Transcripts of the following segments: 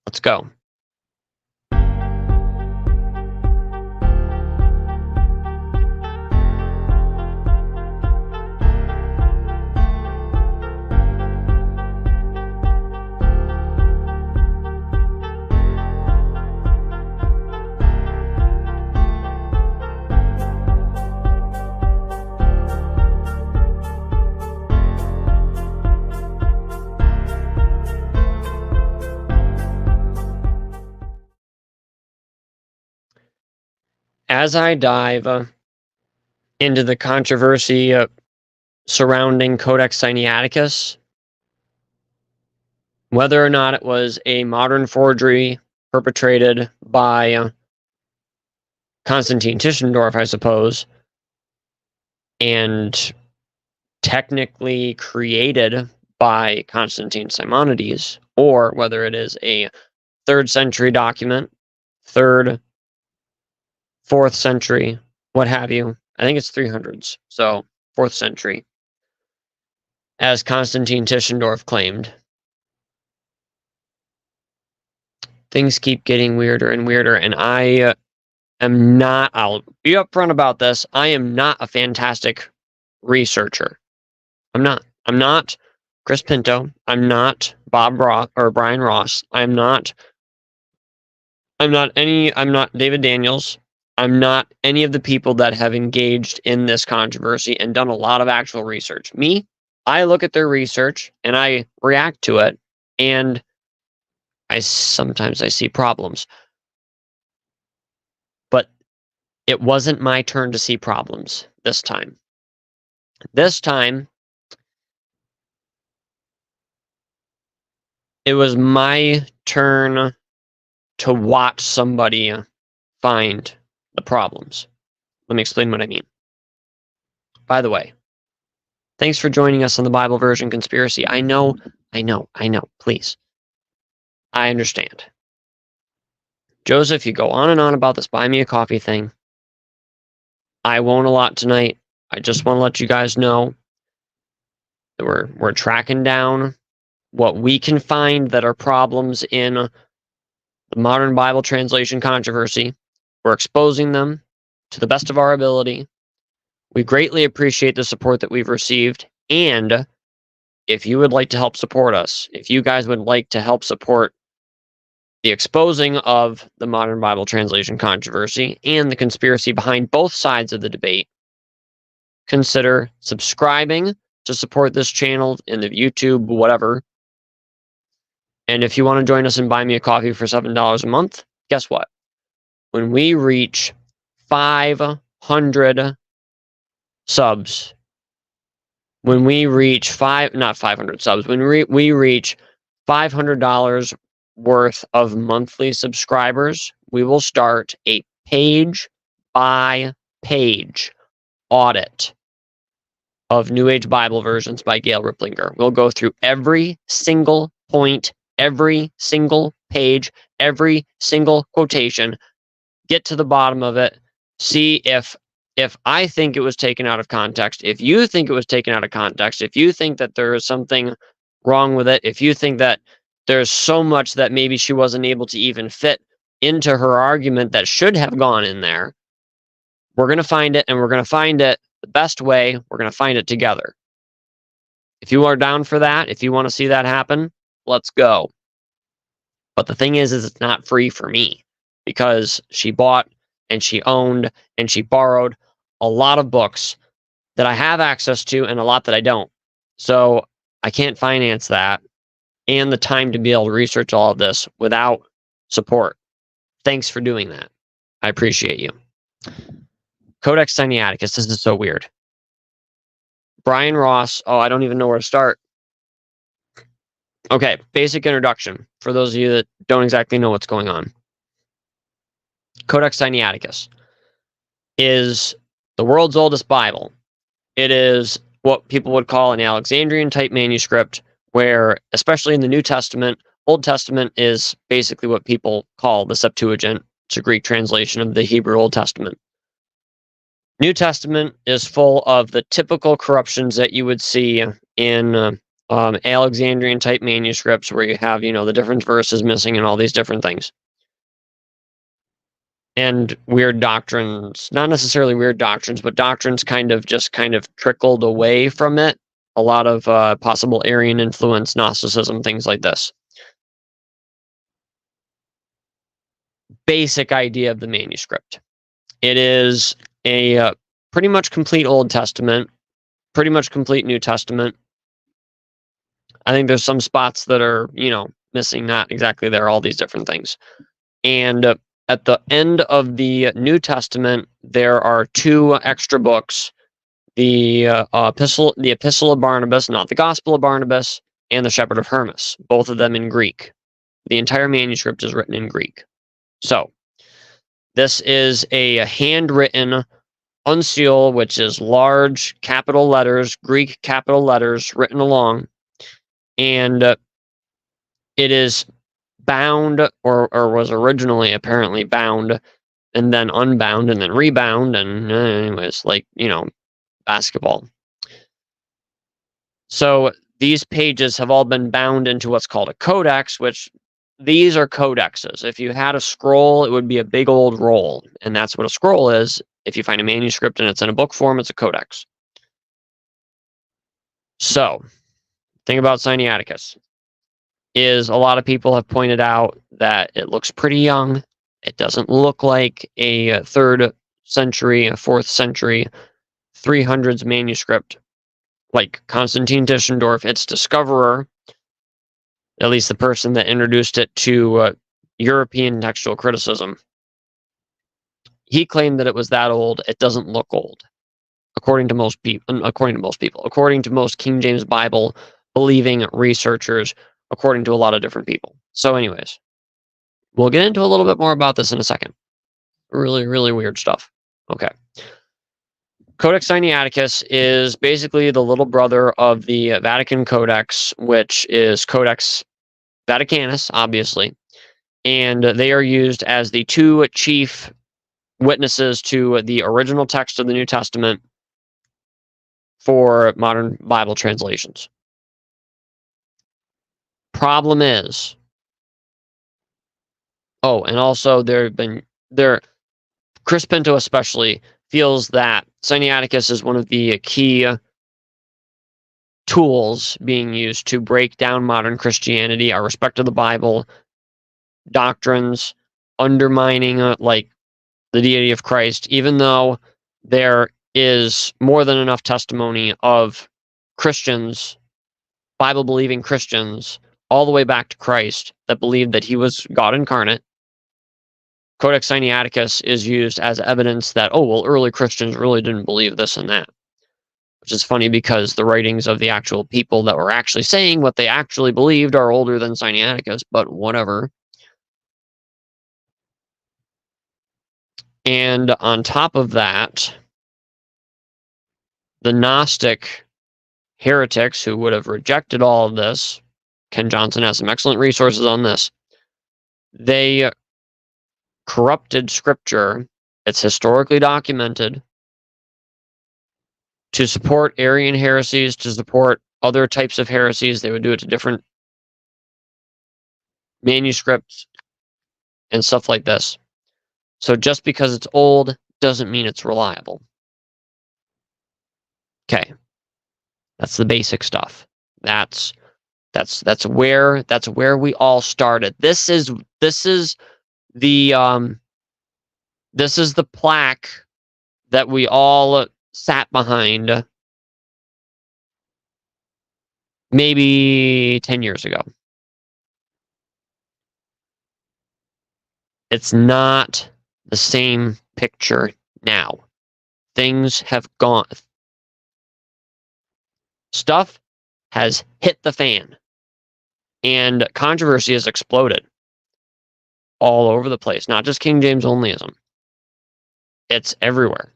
Let's go. As I dive into the controversy surrounding Codex Sinaiticus, whether or not it was a modern forgery perpetrated by Constantine Tischendorf, I suppose, and technically created by Constantine Simonides, or whether it is a 3rd century document, 3rd, 4th century, what have you. I think it's 300s, so 4th century, as Constantine Tischendorf claimed. Things keep getting weirder and weirder, and I am not, I'll be upfront about this, I am not a fantastic researcher. I'm not Chris Pinto. I'm not Bob Ross or Brian Ross. I'm not David Daniels. I'm not any of the people that have engaged in this controversy and done a lot of actual research. Me, I look at their research and I react to it, and sometimes I see problems. But it wasn't my turn to see problems this time. This time, it was my turn to watch somebody find the problems. Let me explain what I mean. By the way, thanks for joining us on the Bible version conspiracy. I know, please. I understand. Joseph, you go on and on about this buy me a coffee thing. I won't a lot tonight. I just want to let you guys know that we're tracking down what we can find that are problems in the modern Bible translation controversy. We're exposing them to the best of our ability. We greatly appreciate the support that we've received. And if you would like to help support us, if you guys would like to help support the exposing of the modern Bible translation controversy and the conspiracy behind both sides of the debate, consider subscribing to support this channel in the YouTube, whatever. And if you want to join us and buy me a coffee for $7 a month, guess what? When we reach 500 subs, when we reach not 500 subs, when we reach $500 worth of monthly subscribers, we will start a page by page audit of New Age Bible versions by Gail Ripplinger. We'll go through every single point, every single page, every single quotation, get to the bottom of it, see if I think it was taken out of context, if you think it was taken out of context, if you think that there is something wrong with it, if you think that there's so much that maybe she wasn't able to even fit into her argument that should have gone in there, we're going to find it, and we're going to find it the best way. We're going to find it together. If you are down for that, if you want to see that happen, let's go. But the thing is it's not free for me, because she bought and she owned and she borrowed a lot of books that I have access to and a lot that I don't. So I can't finance that and the time to be able to research all of this without support. Thanks for doing that. I appreciate you. Codex Sinaiticus. This is so weird. Brian Ross. Oh, I don't even know where to start. Okay, basic introduction for those of you that don't exactly know what's going on. Codex Sinaiticus is the world's oldest Bible. It is what people would call an Alexandrian type manuscript, where, especially in the New Testament, Old Testament is basically what people call the Septuagint. It's a Greek translation of the Hebrew Old Testament. New Testament is full of the typical corruptions that you would see in Alexandrian type manuscripts where you have, the different verses missing and all these different things. And weird doctrines, not necessarily weird doctrines, but doctrines kind of trickled away from it. A lot of possible Arian influence, Gnosticism, things like this. Basic idea of the manuscript. It is a pretty much complete Old Testament, pretty much complete New Testament. I think there's some spots that are, missing, not exactly there, all these different things. And at the end of the New Testament, there are 2 extra books, the Epistle of Barnabas, not the Gospel of Barnabas, and the Shepherd of Hermas, both of them in Greek. The entire manuscript is written in Greek. So, this is a handwritten uncial, which is large capital letters, Greek capital letters written along, and it is bound, or was originally apparently bound, and then unbound, and then rebound, and anyways, basketball. So these pages have all been bound into what's called a codex, which these are codexes. If you had a scroll, it would be a big old roll, and that's what a scroll is. If you find a manuscript and it's in a book form, it's a codex. So, thing about Sinaiticus is a lot of people have pointed out that it looks pretty young. It doesn't look like a 3rd century, a 4th century, 300s manuscript like Constantine Tischendorf, its discoverer, at least the person that introduced it to European textual criticism. He claimed that it was that old. It doesn't look old, according to most people. According to most King James Bible believing researchers, according to a lot of different people. So, anyways, we'll get into a little bit more about this in a second. Really, really weird stuff. Okay. Codex Sinaiticus is basically the little brother of the Vatican Codex, which is Codex Vaticanus, obviously. And they are used as the 2 chief witnesses to the original text of the New Testament for modern Bible translations. Problem is, and also Chris Pinto especially feels that Sinaiticus is one of the key tools being used to break down modern Christianity, our respect of the Bible, doctrines, undermining the deity of Christ, even though there is more than enough testimony of Christians, Bible-believing Christians, all the way back to Christ, that believed that he was God incarnate. Codex Sinaiticus is used as evidence that, early Christians really didn't believe this and that. Which is funny because the writings of the actual people that were actually saying what they actually believed are older than Sinaiticus, but whatever. And on top of that, the Gnostic heretics who would have rejected all of this, Ken Johnson has some excellent resources on this, they corrupted scripture. It's historically documented to support Arian heresies, to support other types of heresies. They would do it to different manuscripts and stuff like this. So just because it's old doesn't mean it's reliable. Okay. That's the basic stuff. That's where we all started. This is the plaque that we all sat behind maybe 10 years ago. It's not the same picture now. Things have gone. Stuff has hit the fan. And controversy has exploded all over the place. Not just King James onlyism. It's everywhere.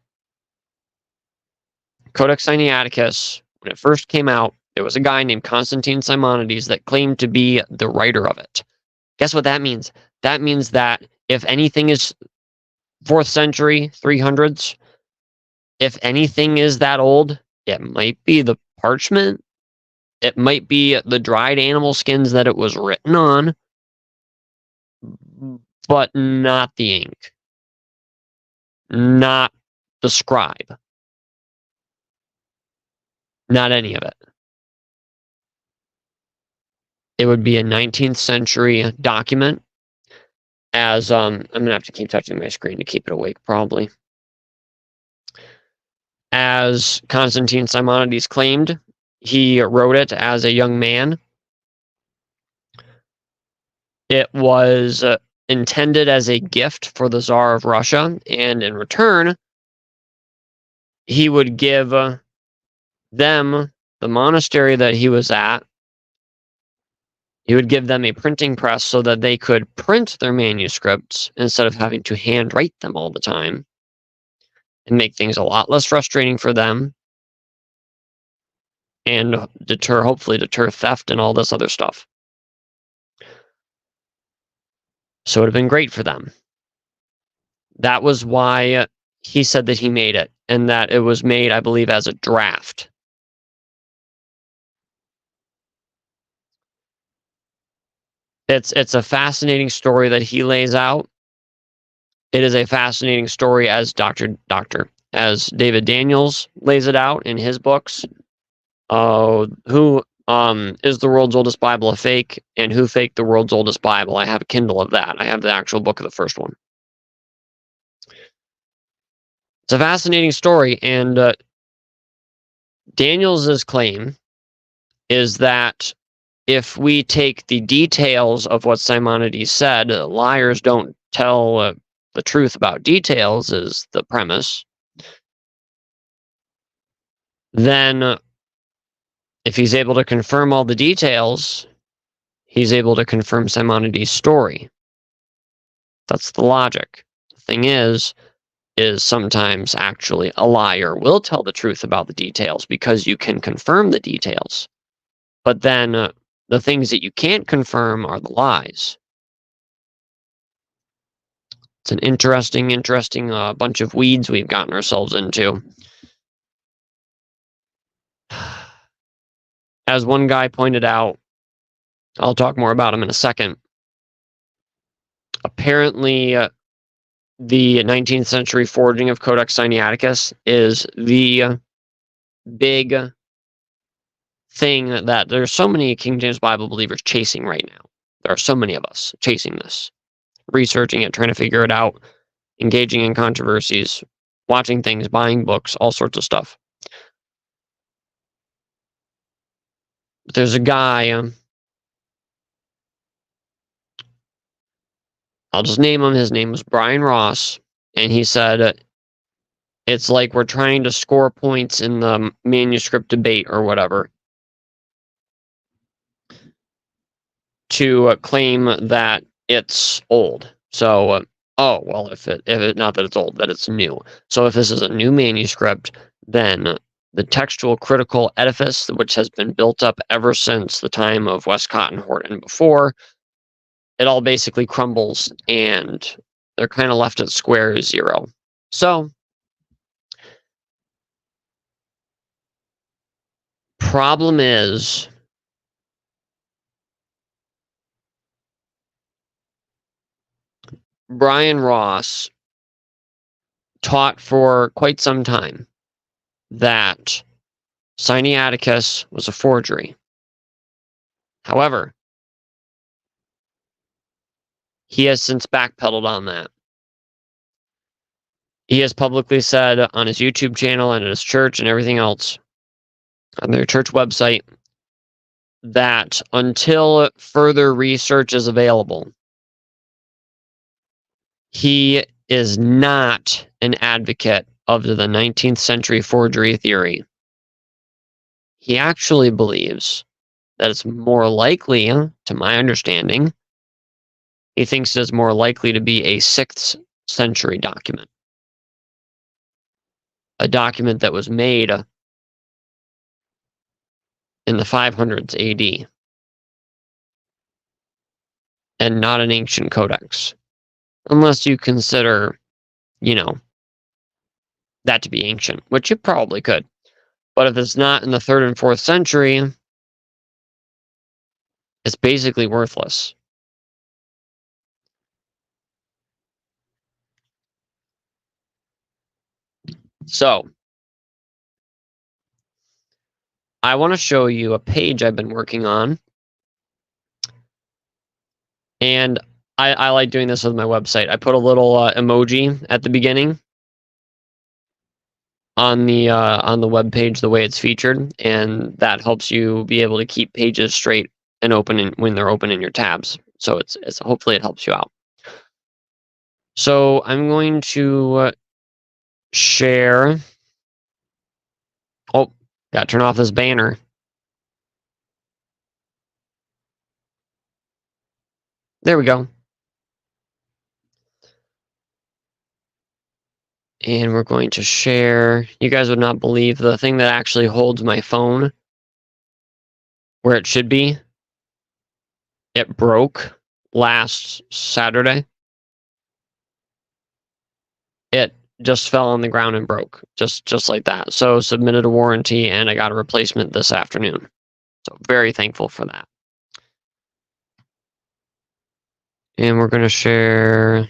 Codex Sinaiticus, when it first came out, there was a guy named Constantine Simonides that claimed to be the writer of it. Guess what that means? That means that if anything is 4th century, 300s, if anything is that old, it might be the parchment. It might be the dried animal skins that it was written on, but not the ink, not the scribe, not any of it. It would be a 19th century document, as I'm going to have to keep touching my screen to keep it awake, probably. As Constantine Simonides claimed, he wrote it as a young man. It was intended as a gift for the Tsar of Russia, and in return, he would give them, the monastery that he was at, he would give them a printing press so that they could print their manuscripts instead of having to handwrite them all the time, and make things a lot less frustrating for them, and hopefully deter theft and all this other stuff. So it would have been great for them. That was why he said that he made it, and that it was made, I believe, as a draft. It's a fascinating story that he lays out. It is a fascinating story as as David Daniels lays it out in his books. Who is the world's oldest Bible a fake, and who faked the world's oldest Bible? I have a Kindle of that. I have the actual book of the first one. It's a fascinating story, and Daniels' claim is that if we take the details of what Simonides said, liars don't tell the truth about details, is the premise, then if he's able to confirm all the details, he's able to confirm Simonides' story. That's the logic. The thing is sometimes actually a liar will tell the truth about the details because you can confirm the details. But then the things that you can't confirm are the lies. It's an interesting bunch of weeds we've gotten ourselves into. As one guy pointed out, I'll talk more about him in a second. Apparently, the 19th century forging of Codex Sinaiticus is the big thing that there's so many King James Bible believers chasing right now. There are so many of us chasing this, researching it, trying to figure it out, engaging in controversies, watching things, buying books, all sorts of stuff. But there's a guy, I'll just name him. His name was Brian Ross, and he said, it's like we're trying to score points in the manuscript debate or whatever to claim that it's old. So, if it not that it's old, that it's new. So if this is a new manuscript, then the textual critical edifice, which has been built up ever since the time of Westcott and Hort and before, it all basically crumbles, and they're kind of left at square zero. So, problem is, Brian Ross taught for quite some time that Sinaiticus was a forgery. However, he has since backpedaled on that. He has publicly said on his YouTube channel and at his church and everything else, on their church website, that until further research is available, he is not an advocate of the 19th century forgery theory. He actually believes that it's more likely, to my understanding, he thinks it's more likely to be a 6th century document. A document that was made in the 500s AD. And not an ancient codex. Unless you consider, that to be ancient, which you probably could. But if it's not in the 3rd and 4th century, It's basically worthless. So, I want to show you a page I've been working on. And I like doing this with my website. I put a little emoji at the beginning on the web page the way it's featured, and that helps you be able to keep pages straight and open when they're open in your tabs. So it's hopefully it helps you out. So I'm going to share. Oh, gotta turn off this banner. There we go. And we're going to share. You guys would not believe the thing that actually holds my phone where it should be. It broke last Saturday. It just fell on the ground and broke, just like that. So submitted a warranty, and I got a replacement this afternoon. So very thankful for that. And we're going to share.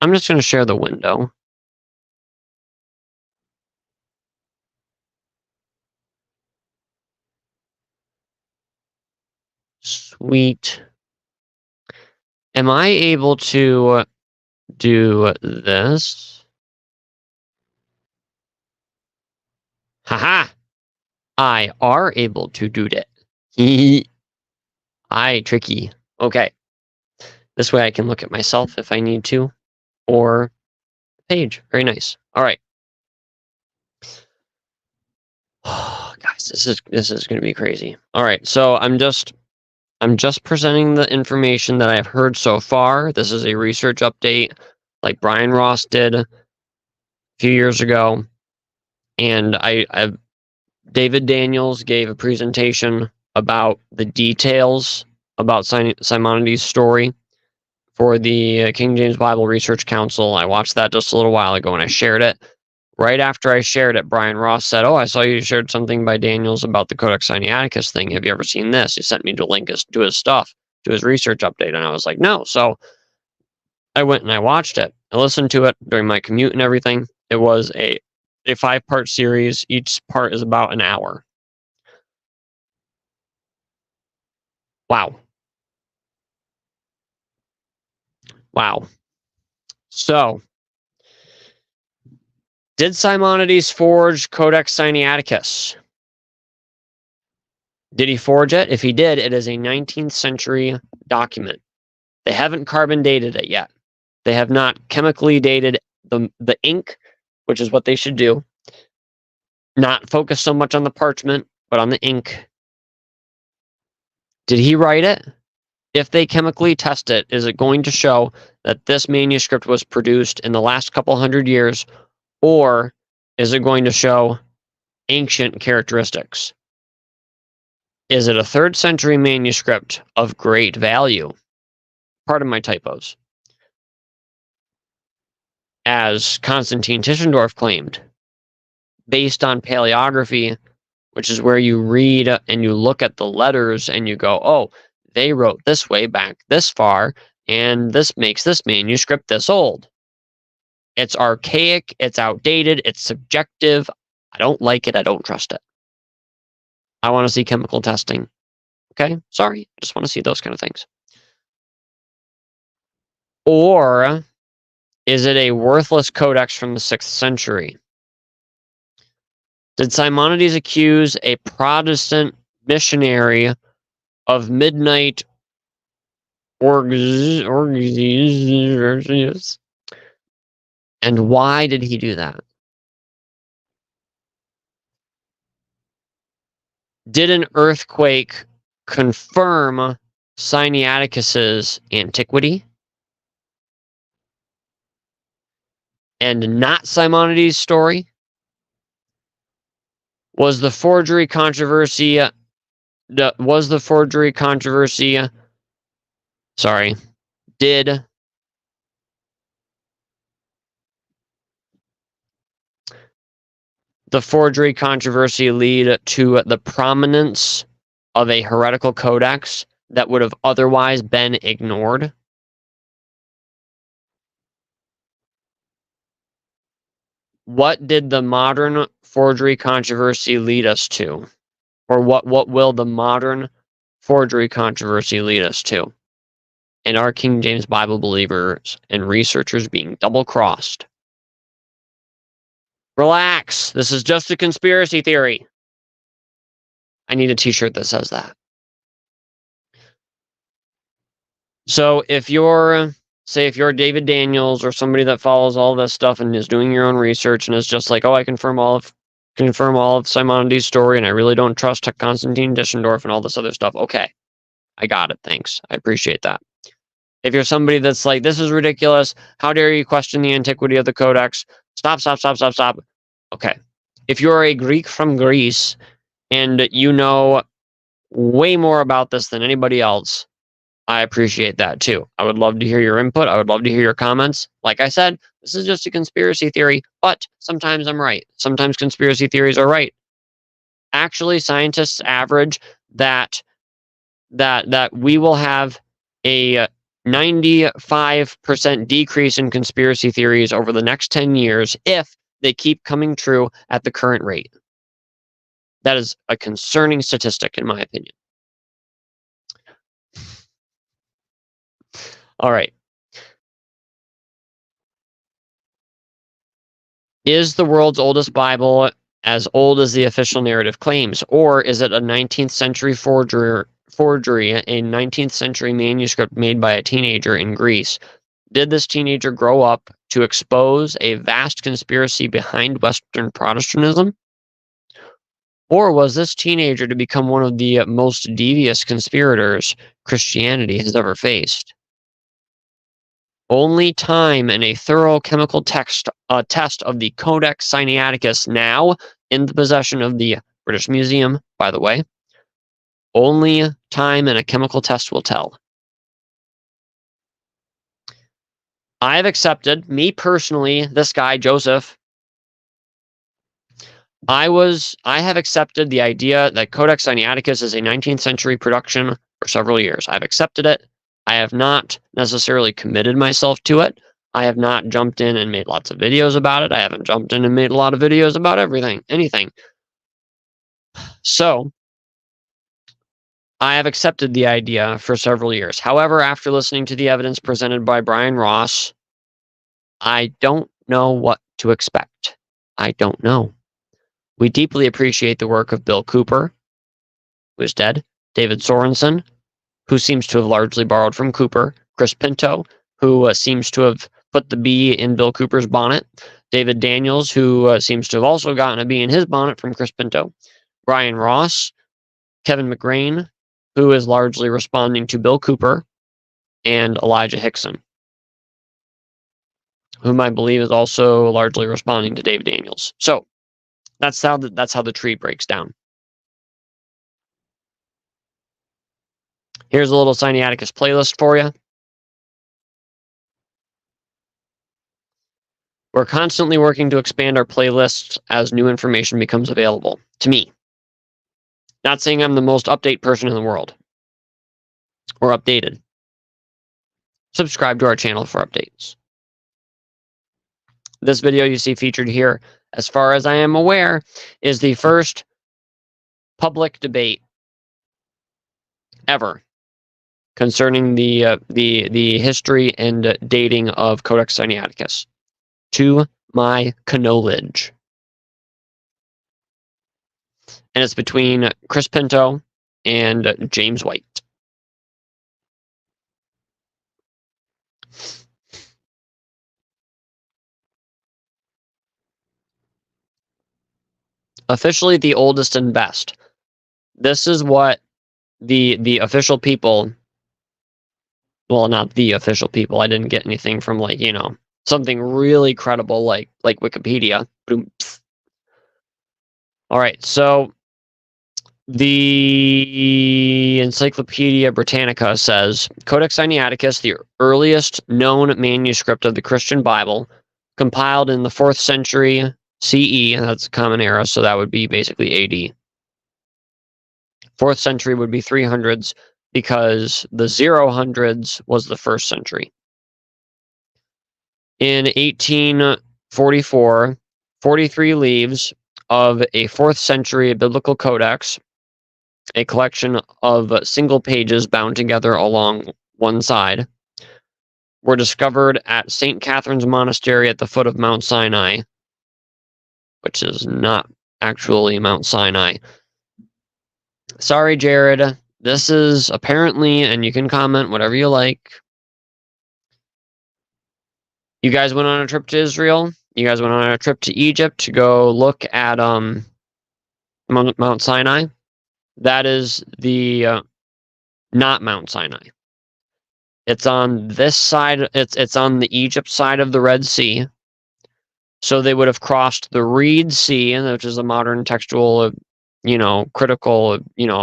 I'm just going to share the window. Sweet. Am I able to do this? Haha! I are able to do that. Tricky. Okay. This way I can look at myself if I need to, or page. Very nice. All right. Guys, this is going to be crazy. All right. So I'm just presenting the information that I've heard so far. This is a research update like Brian Ross did a few years ago. And David Daniels gave a presentation about the details about Simonides' story for the King James Bible Research Council. I watched that just a little while ago and I shared it. Right after I shared it, Brian Ross said, "Oh, I saw you shared something by Daniels about the Codex Sinaiticus thing. Have you ever seen this?" He sent me the link to his stuff, to his research update. And I was like, no. So I went and I watched it. I listened to it during my commute and everything. It was a 5-part series. Each part is about an hour. Wow. Wow. So, did Simonides forge Codex Sinaiticus? Did he forge it? If he did, it is a 19th century document. They haven't carbon dated it yet. They have not chemically dated the ink, which is what they should do. Not focus so much on the parchment, but on the ink. Did he write it? If they chemically test it, is it going to show that this manuscript was produced in the last couple hundred years, or is it going to show ancient characteristics? Is it a 3rd century manuscript of great value? Pardon my typos. As Konstantin Tischendorf claimed, based on paleography, which is where you read and you look at the letters and you go, oh, they wrote this way back this far, and this makes this manuscript this old. It's archaic, it's outdated, it's subjective. I don't like it, I don't trust it. I want to see chemical testing. Okay, sorry, I just want to see those kind of things. Or is it a worthless codex from the 6th century? Did Simonides accuse a Protestant missionary of midnight orgies? And why did he do that? Did an earthquake confirm Sinaiticus's antiquity and not Simonides' story? Was the forgery controversy? Sorry. Did the forgery controversy lead to the prominence of a heretical codex that would have otherwise been ignored? What did the modern forgery controversy lead us to? Or what will the modern forgery controversy lead us to? And are King James Bible believers and researchers being double-crossed? Relax. This is just a conspiracy theory. I need a t-shirt that says that. So if you're, say, if you're David Daniels or somebody that follows all this stuff and is doing your own research and is just like, oh, I confirm all of Simonides' story, and I really don't trust Constantine Dischendorf and all this other stuff. Okay, I got it. Thanks. I appreciate that. If you're somebody that's like, this is ridiculous, how dare you question the antiquity of the Codex? Stop. Okay. If you're a Greek from Greece and you know way more about this than anybody else, I appreciate that too. I would love to hear your input. I would love to hear your comments. Like I said, this is just a conspiracy theory, but sometimes I'm right. Sometimes conspiracy theories are right. Actually, scientists average that we will have a 95% decrease in conspiracy theories over the next 10 years if they keep coming true at the current rate. That is a concerning statistic, in my opinion. All right. Is the world's oldest Bible as old as the official narrative claims, or is it a 19th century forgery, a 19th century manuscript made by a teenager in Greece? Did this teenager grow up to expose a vast conspiracy behind Western Protestantism? Or was this teenager to become one of the most devious conspirators Christianity has ever faced? Only time and a thorough chemical test of the Codex Sinaiticus, now in the possession of the British Museum, by the way. Only time and a chemical test will tell. I have accepted, me personally, this guy, Joseph, I have accepted the idea that Codex Sinaiticus is a 19th century production for several years. I've accepted it. I have not necessarily committed myself to it. I have not jumped in and made lots of videos about it. I haven't jumped in and made a lot of videos about anything. So, I have accepted the idea for several years. However, after listening to the evidence presented by Brian Ross, I don't know what to expect. I don't know. We deeply appreciate the work of Bill Cooper, who is dead, David Sorensen, who seems to have largely borrowed from Cooper, Chris Pinto, who seems to have put the bee in Bill Cooper's bonnet, David Daniels, who seems to have also gotten a bee in his bonnet from Chris Pinto, Brian Ross, Kevin McGrain, who is largely responding to Bill Cooper, and Elijah Hickson, whom I believe is also largely responding to David Daniels. So that's how the tree breaks down. Here's a little Sinaiticus playlist for you. We're constantly working to expand our playlists as new information becomes available to me. Not saying I'm the most update person in the world or updated. Subscribe to our channel for updates. This video you see featured here, as far as I am aware, is the first public debate ever concerning the history and dating of Codex Sinaiticus, to my knowledge. And it's between Chris Pinto and James White. Officially the oldest and best. This is what the official people, well, not the official people. I didn't get anything from, like, you know, something really credible like Wikipedia. All right, so the Encyclopedia Britannica says, Codex Sinaiticus, the earliest known manuscript of the Christian Bible, compiled in the 4th century CE, that's a common era, so that would be basically AD. 4th century would be 300s because the 000s was the 1st century. In 1844, 43 leaves of a 4th century biblical codex, a collection of single pages bound together along one side, were discovered at St. Catherine's Monastery at the foot of Mount Sinai, which is not actually Mount Sinai. Sorry, Jared. This is apparently, and you can comment whatever you like. You guys went on a trip to Israel. You guys went on a trip to Egypt to go look at Mount Sinai. That is the not Mount Sinai. It's on this side. It's on the Egypt side of the Red Sea. So they would have crossed the Reed Sea, which is a modern textual, critical,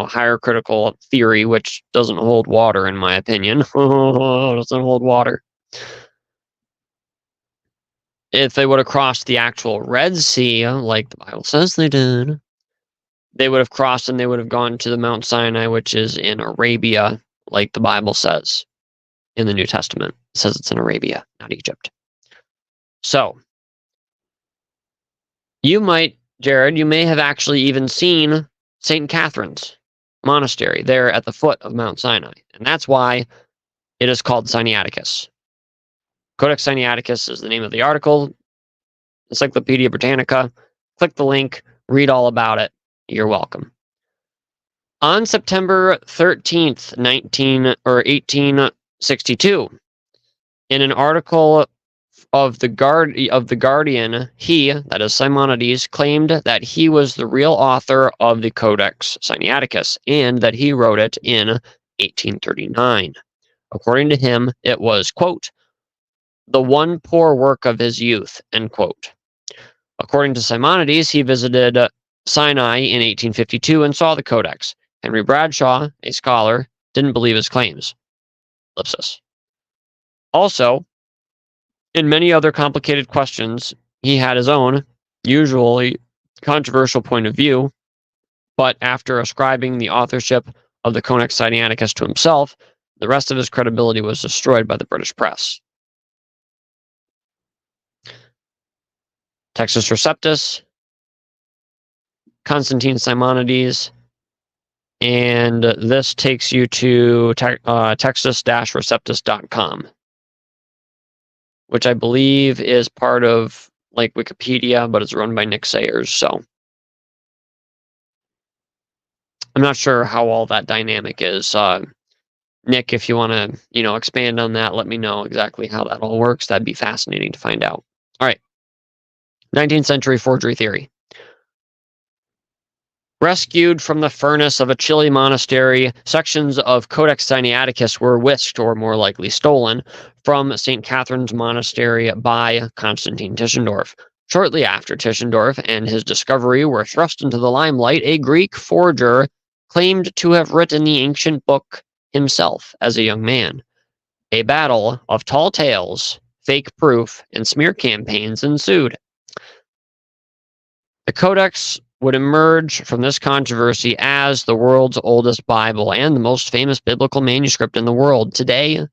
higher critical theory, which doesn't hold water, in my opinion. Doesn't hold water. If they would have crossed the actual Red Sea, like the Bible says they did, they would have crossed and they would have gone to the Mount Sinai, which is in Arabia, like the Bible says in the New Testament. It says it's in Arabia, not Egypt. So, Jared, you may have actually even seen St. Catherine's Monastery there at the foot of Mount Sinai. And that's why it is called Sinaiticus. Codex Sinaiticus is the name of the article. Encyclopedia Britannica. Click the link, read all about it. You're welcome. On September 13th, 1862, in an article of the Guardian, he, that is Simonides, claimed that he was the real author of the Codex Sinaiticus and that he wrote it in 1839. According to him, it was, quote, the one poor work of his youth, end quote. According to Simonides, he visited Sinai in 1852 and saw the Codex. Henry Bradshaw, a scholar, didn't believe his claims. Ellipsis. Also, in many other complicated questions, he had his own, usually controversial point of view, but after ascribing the authorship of the Codex Sinaiticus to himself, the rest of his credibility was destroyed by the British press. Textus Receptus, Constantine Simonides, and this takes you to textus-receptus.com, which I believe is part of like Wikipedia, but it's run by Nick Sayers, so I'm not sure how all that dynamic is. Nick, if you want to, expand on that, let me know exactly how that all works. That'd be fascinating to find out. All right. 19th century forgery theory. Rescued from the furnace of a chilly monastery, sections of Codex Sinaiticus were whisked, or more likely stolen, from St. Catherine's Monastery by Constantine Tischendorf. Shortly after Tischendorf and his discovery were thrust into the limelight, a Greek forger claimed to have written the ancient book himself as a young man. A battle of tall tales, fake proof, and smear campaigns ensued. The Codex would emerge from this controversy as the world's oldest Bible and the most famous biblical manuscript in the world. Today,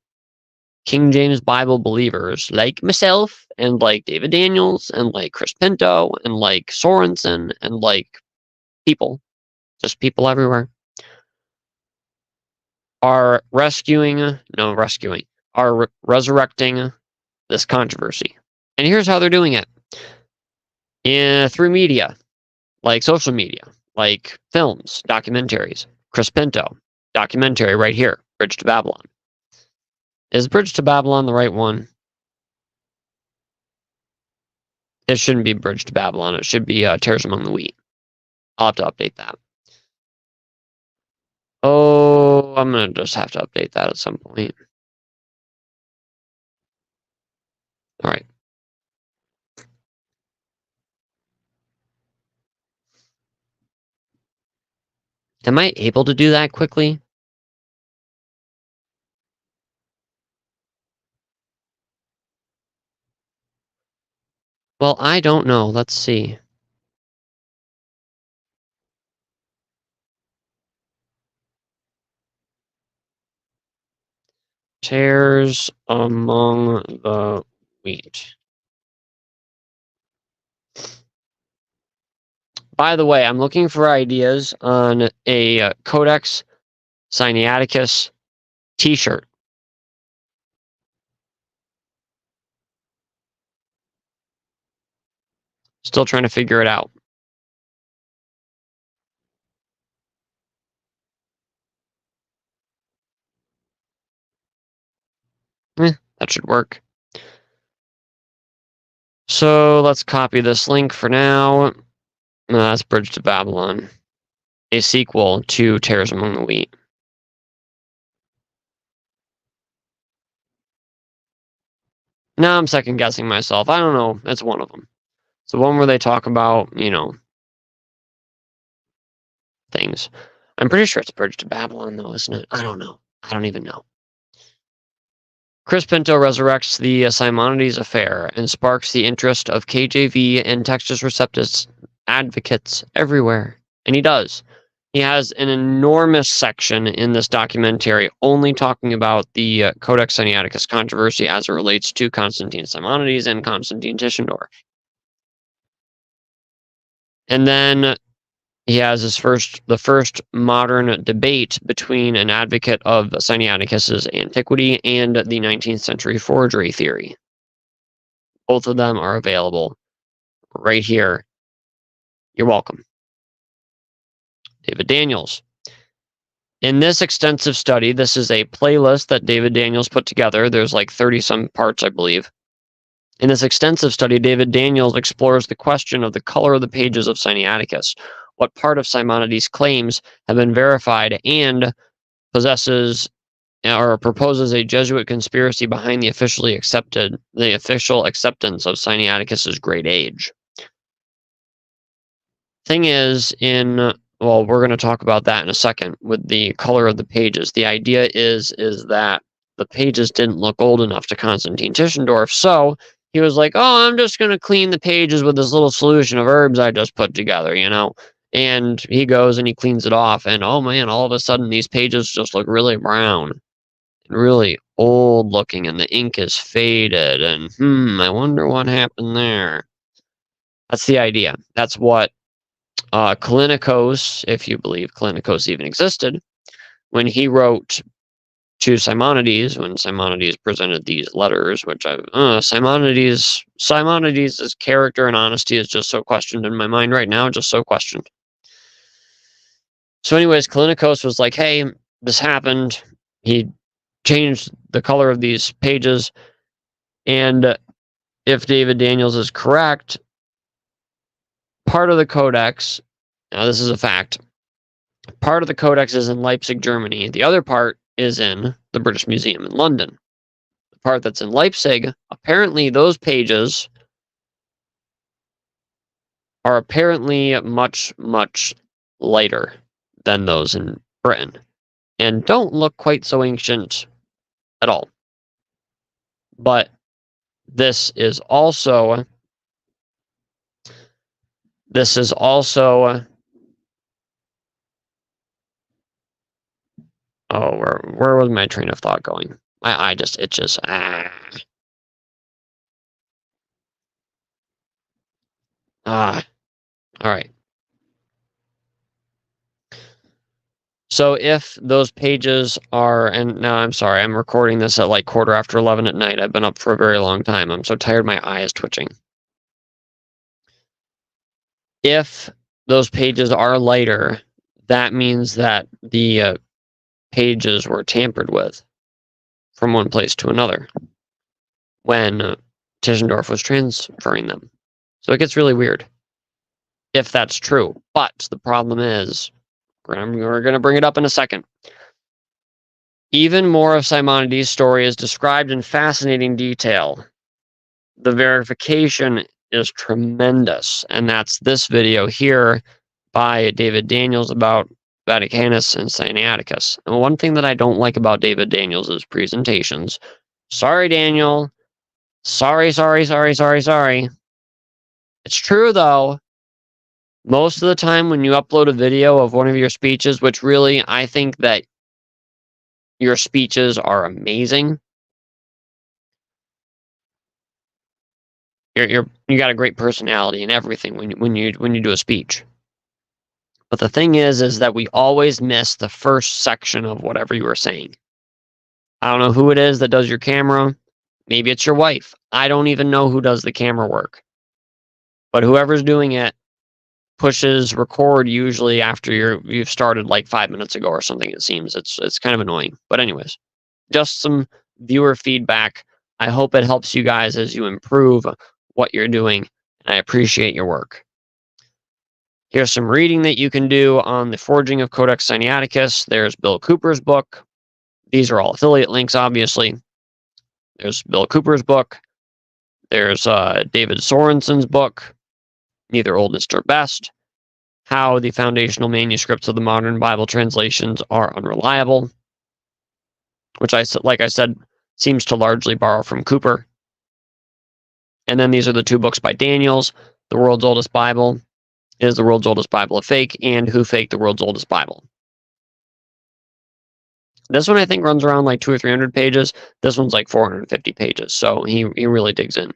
King James Bible believers like myself and like David Daniels and like Chris Pinto and like Sorensen and like people, just people everywhere, are resurrecting this controversy. And here's how they're doing it. Through media, like social media, like films, documentaries. Chris Pinto, documentary right here, Bridge to Babylon. Is Bridge to Babylon the right one? It shouldn't be Bridge to Babylon. It should be Tares Among the Wheat. I'll have to update that. Oh, I'm going to just have to update that at some point. All right. Am I able to do that quickly? Well, I don't know. Let's see. Tares among the wheat. By the way, I'm looking for ideas on a Codex Sinaiticus t-shirt. Still trying to figure it out. That should work. So let's copy this link for now. That's Bridge to Babylon, a sequel to Tares Among the Wheat. Now I'm second guessing myself. I don't know. It's one of them. It's the one where they talk about, things. I'm pretty sure it's Bridge to Babylon, though, isn't it? I don't know. I don't even know. Chris Pinto resurrects the Simonides affair and sparks the interest of KJV and Textus Receptus advocates everywhere. And he does. He has an enormous section in this documentary only talking about the Codex Sinaiticus controversy as it relates to Constantine Simonides and Constantine Tischendorf. And then he has the first modern debate between an advocate of Sinaiticus's antiquity and the 19th century forgery theory. Both of them are available right here. You're welcome. David Daniels. In this extensive study, this is a playlist that David Daniels put together. There's like 30-some parts, I believe. In this extensive study, David Daniels explores the question of the color of the pages of Sinaiticus, what part of Simonides' claims have been verified, and proposes a Jesuit conspiracy behind the official acceptance of Sinaiticus's great age. Thing is, we're going to talk about that in a second with the color of the pages. The idea is that the pages didn't look old enough to Constantine Tischendorf, so he was like, oh, I'm just going to clean the pages with this little solution of herbs I just put together, And he goes and he cleans it off, and oh man, all of a sudden these pages just look really brown, really old looking, and the ink is faded, and I wonder what happened there. That's the idea. That's what Callinicos, if you believe Callinicos even existed, when he wrote to Simonides, when Simonides presented these letters, which Simonides' character and honesty is just so questioned in my mind right now, just so questioned. So anyways, Callinicos was like, hey, this happened. He changed the color of these pages, and if David Daniels is correct, part of the codex, now this is a fact, part of the codex is in Leipzig, Germany. The other part is in the British Museum in London. The part that's in Leipzig, apparently those pages are apparently much, much lighter than those in Britain and don't look quite so ancient at all. But this is also oh, where was my train of thought going? My eye just itches. All right. So if those pages are, and now I'm sorry, I'm recording this at like 11:15 at night. I've been up for a very long time. I'm so tired, my eye is twitching. If those pages are lighter, that means that the pages were tampered with from one place to another when Tischendorf was transferring them. So it gets really weird if that's true. But the problem is, we're going to bring it up in a second. Even more of Simonides' story is described in fascinating detail. The verification is tremendous, and that's this video here by David Daniels about Vaticanus and Sinaiticus. And one thing that I don't like about David Daniels' presentations, sorry, Daniel, sorry, It's true, though. Most of the time when you upload a video of one of your speeches, which really, I think that your speeches are amazing. You got a great personality and everything when you do a speech. But the thing is that we always miss the first section of whatever you were saying. I don't know who it is that does your camera. Maybe it's your wife. I don't even know who does the camera work. But whoever's doing it pushes record usually after you've started like 5 minutes ago or something, it seems. It's kind of annoying. But anyways, just some viewer feedback. I hope it helps you guys as you improve what you're doing, and I appreciate your work. Here's some reading that you can do on the forging of Codex Sinaiticus. There's Bill Cooper's book. These are all affiliate links, obviously. There's Bill Cooper's book. There's David Sorensen's book, Neither Oldest or Best, How the Foundational Manuscripts of the Modern Bible Translations Are Unreliable, which, like I said, seems to largely borrow from Cooper. And then these are the two books by Daniels, The World's Oldest Bible, Is the World's Oldest Bible a Fake, and Who Faked the World's Oldest Bible. This one, I think, runs around like 200 or 300 pages. This one's like 450 pages, so he really digs in.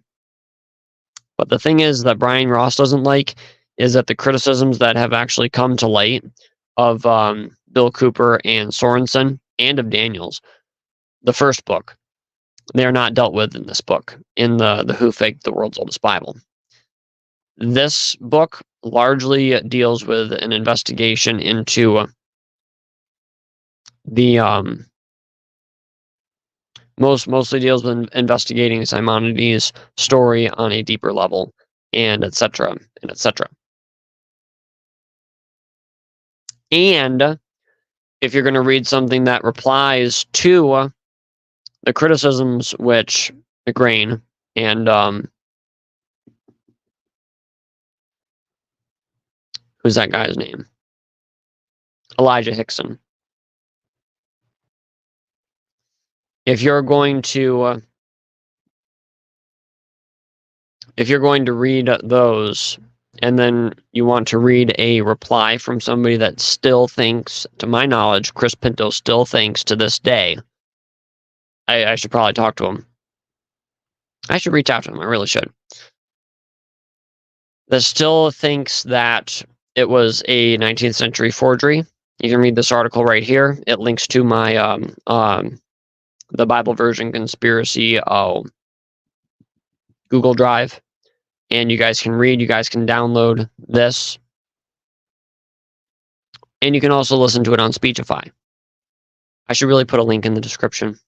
But the thing is that Brian Ross doesn't like is that the criticisms that have actually come to light of Bill Cooper and Sorensen and of Daniels, the first book, they are not dealt with in this book, in the Who Faked the World's Oldest Bible. This book largely deals with an investigation into the mostly deals with investigating Simonides' story on a deeper level, and etc. and etc. And if you're going to read something that replies to the criticisms which McGrain and who's that guy's name? Elijah Hickson. If you're going to read those, and then you want to read a reply from somebody that still thinks, to my knowledge, Chris Pinto still thinks to this day, I should probably talk to him. I should reach out to him. I really should. That still thinks that it was a 19th century forgery. You can read this article right here. It links to my the Bible version conspiracy Google Drive, and you guys can read. You guys can download this, and you can also listen to it on Speechify. I should really put a link in the description.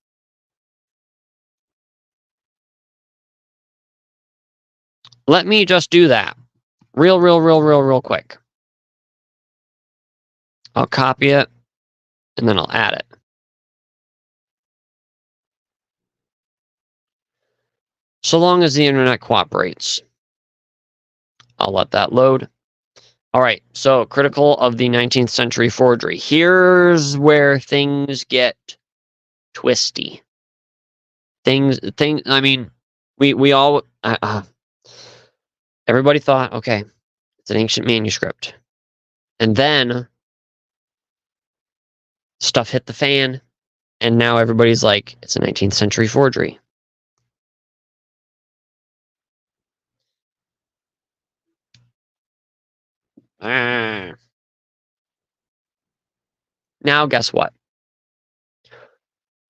Let me just do that real quick. I'll copy it, and then I'll add it. So long as the internet cooperates. I'll let that load. All right, so critical of the 19th century forgery. Here's where things get twisty. I mean, we all... everybody thought, okay, it's an ancient manuscript. And then stuff hit the fan, and now everybody's like, it's a 19th century forgery. Now, guess what?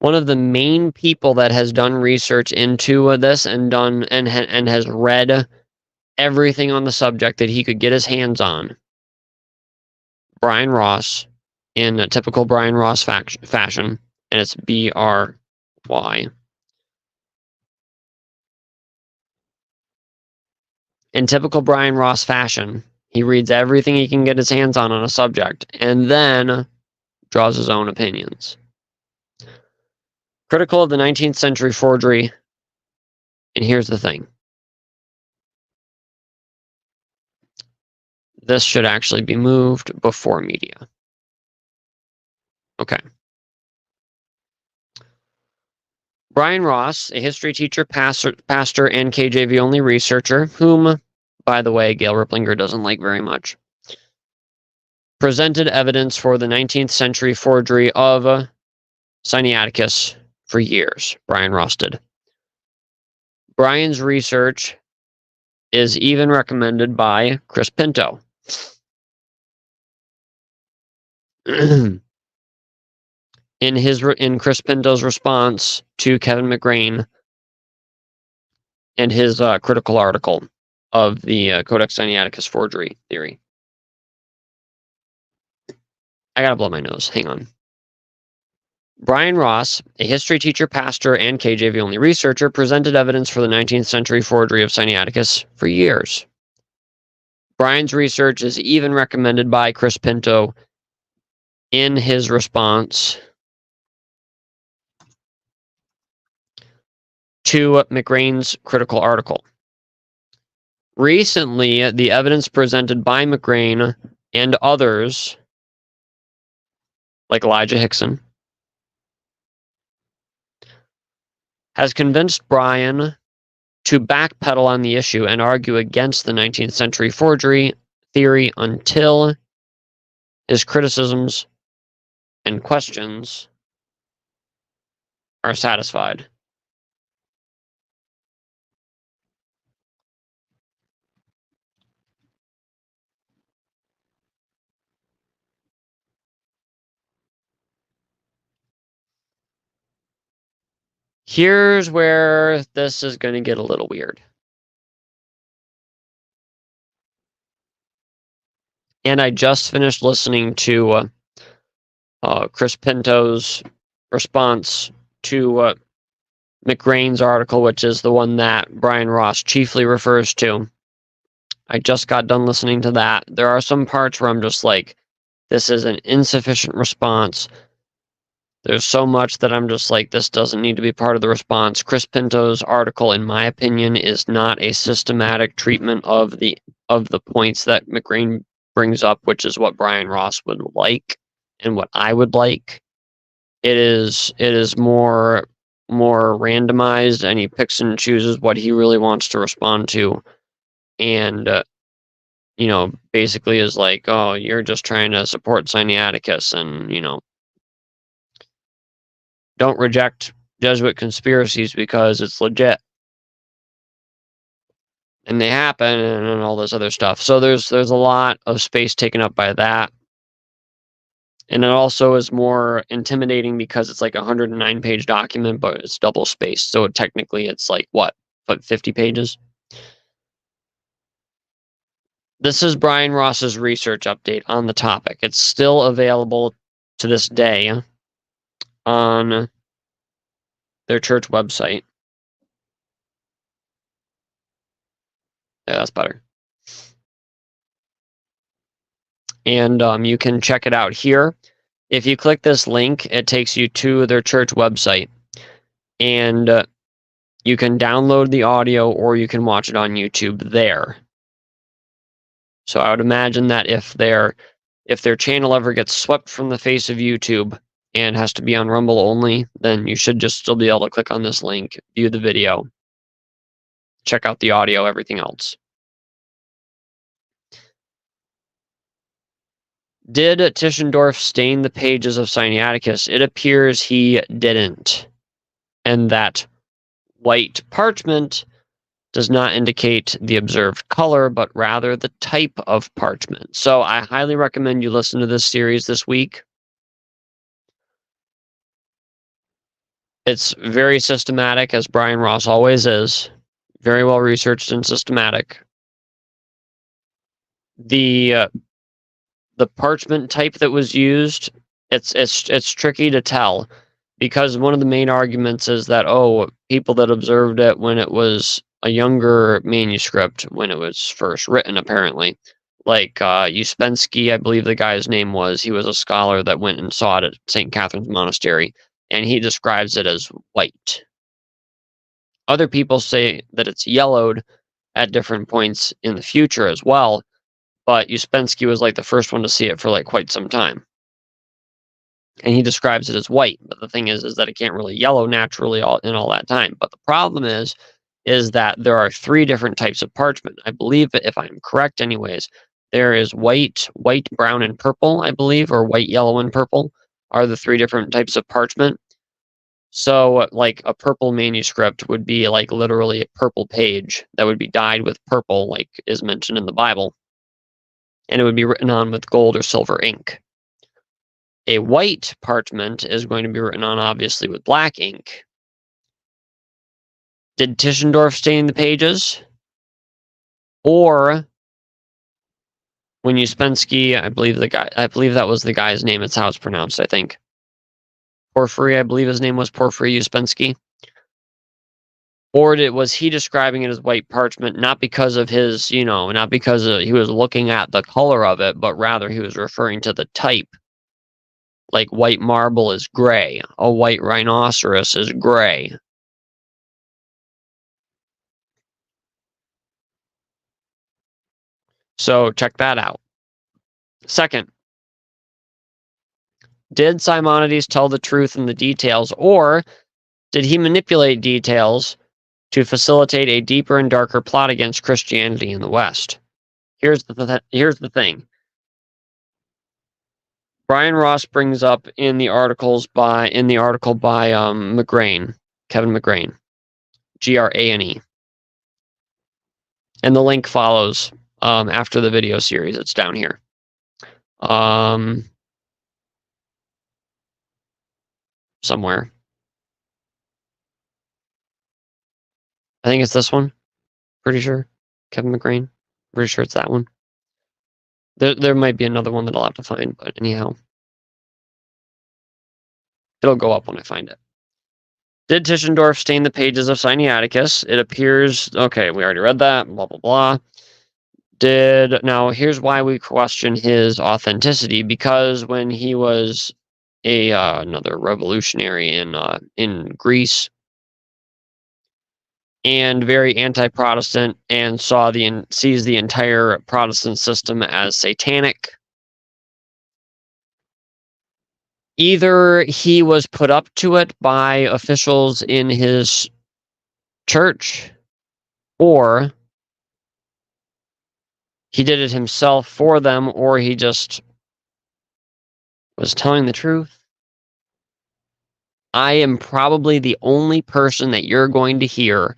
One of the main people that has done research into this and has read everything on the subject that he could get his hands on, Brian Ross, in a typical Brian Ross fashion, and it's B-R-Y. In typical Brian Ross fashion, he reads everything he can get his hands on a subject, and then draws his own opinions. Critical of the 19th century forgery, and here's the thing. This should actually be moved before media. Okay. Brian Ross, a history teacher, pastor, and KJV-only researcher, whom by the way, Gail Ripplinger doesn't like very much, presented evidence for the 19th century forgery of Sinaiticus for years. Brian Ross did. Brian's research is even recommended by Chris Pinto. In Chris Pinto's response to Kevin McGrain and his critical article of the Codex Sinaiticus forgery theory. I gotta blow my nose. Hang on. Brian Ross, a history teacher, pastor, and KJV-only researcher, presented evidence for the 19th century forgery of Sinaiticus for years. Brian's research is even recommended by Chris Pinto in his response to McGrain's critical article. Recently, the evidence presented by McGrain and others, like Elijah Hickson, has convinced Brian to backpedal on the issue and argue against the 19th century forgery theory until his criticisms and questions are satisfied. Here's where this is going to get a little weird. And I just finished listening to Chris Pinto's response to McGrain's article, which is the one that Brian Ross chiefly refers to. I just got done listening to that. There are some parts where I'm just like, this is an insufficient response. There's so much that I'm just like, this doesn't need to be part of the response. Chris Pinto's article, in my opinion, is not a systematic treatment of the points that McGrain brings up, which is what Brian Ross would like and what I would like. It is more randomized, and he picks and chooses what he really wants to respond to, and basically is like, oh, you're just trying to support Sinaiticus, and don't reject Jesuit conspiracies because it's legit. And they happen, and all this other stuff. So there's a lot of space taken up by that. And it also is more intimidating because it's like a 109-page document, but it's double spaced. So technically it's like, what 50 pages? This is Brian Ross's research update on the topic. It's still available to this day on their church website. Yeah, that's better. And you can check it out here. If you click this link, it takes you to their church website. And you can download the audio or you can watch it on YouTube there. So I would imagine that if their channel ever gets swept from the face of YouTube and has to be on Rumble only, then you should just still be able to click on this link, view the video, check out the audio, everything else. Did Tischendorf stain the pages of Sinaiticus? It appears he didn't. And that white parchment does not indicate the observed color, but rather the type of parchment. So I highly recommend you listen to this series this week. It's very systematic, as Brian Ross always is. Very well researched and systematic. The parchment type that was used, it's tricky to tell, because one of the main arguments is that, people that observed it when it was a younger manuscript, when it was first written, apparently, like Uspensky, I believe the guy's name was, he was a scholar that went and saw it at St. Catherine's Monastery, and he describes it as white. Other people say that it's yellowed at different points in the future as well, but Uspensky was like the first one to see it for like quite some time. And he describes it as white, but the thing is that it can't really yellow naturally in all that time. But the problem is is that there are 3 different types of parchment. I believe, if I'm correct anyways, there is white, brown, and purple, I believe, or white, yellow, and purple are the 3 different types of parchment. So, like, a purple manuscript would be, like, literally a purple page that would be dyed with purple, like is mentioned in the Bible, and it would be written on with gold or silver ink. A white parchment is going to be written on, obviously, with black ink. Did Tischendorf stain the pages? Or when Uspensky, I believe that was the guy's name. It's how it's pronounced, I think. Porphyry, I believe his name was Porphyry Uspensky. Or was he describing it as white parchment, not because of his, not because he was looking at the color of it, but rather he was referring to the type. Like white marble is gray. A white rhinoceros is gray. So check that out. Second, did Simonides tell the truth in the details, or did he manipulate details to facilitate a deeper and darker plot against Christianity in the West? Here's the thing. Brian Ross brings up in the article by McGrane, Kevin McGrane, Grane, and the link follows after the video series. It's down here. Somewhere. I think it's this one. Pretty sure. Kevin McGrane. Pretty sure it's that one. There might be another one that I'll have to find, but anyhow. It'll go up when I find it. Did Tischendorf stain the pages of Sinaiticus? It appears... Okay, we already read that. Blah, blah, blah. Now, here's why we question his authenticity. Because when he was another revolutionary in Greece, and very anti-Protestant, and sees the entire Protestant system as satanic. Either he was put up to it by officials in his church, or he did it himself for them, or he just was telling the truth. I am probably the only person that you're going to hear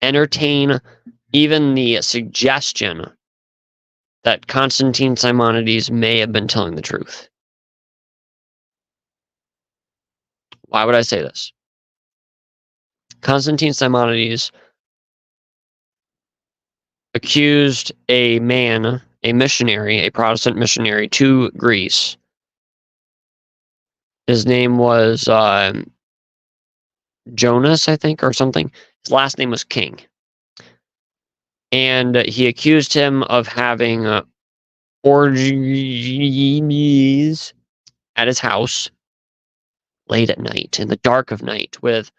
entertain even the suggestion that Constantine Simonides may have been telling the truth. Why would I say this? Constantine Simonides accused a missionary, a Protestant missionary to Greece. His name was Jonas, I think, or something. His last name was King. And he accused him of having orgies at his house late at night, in the dark of night, with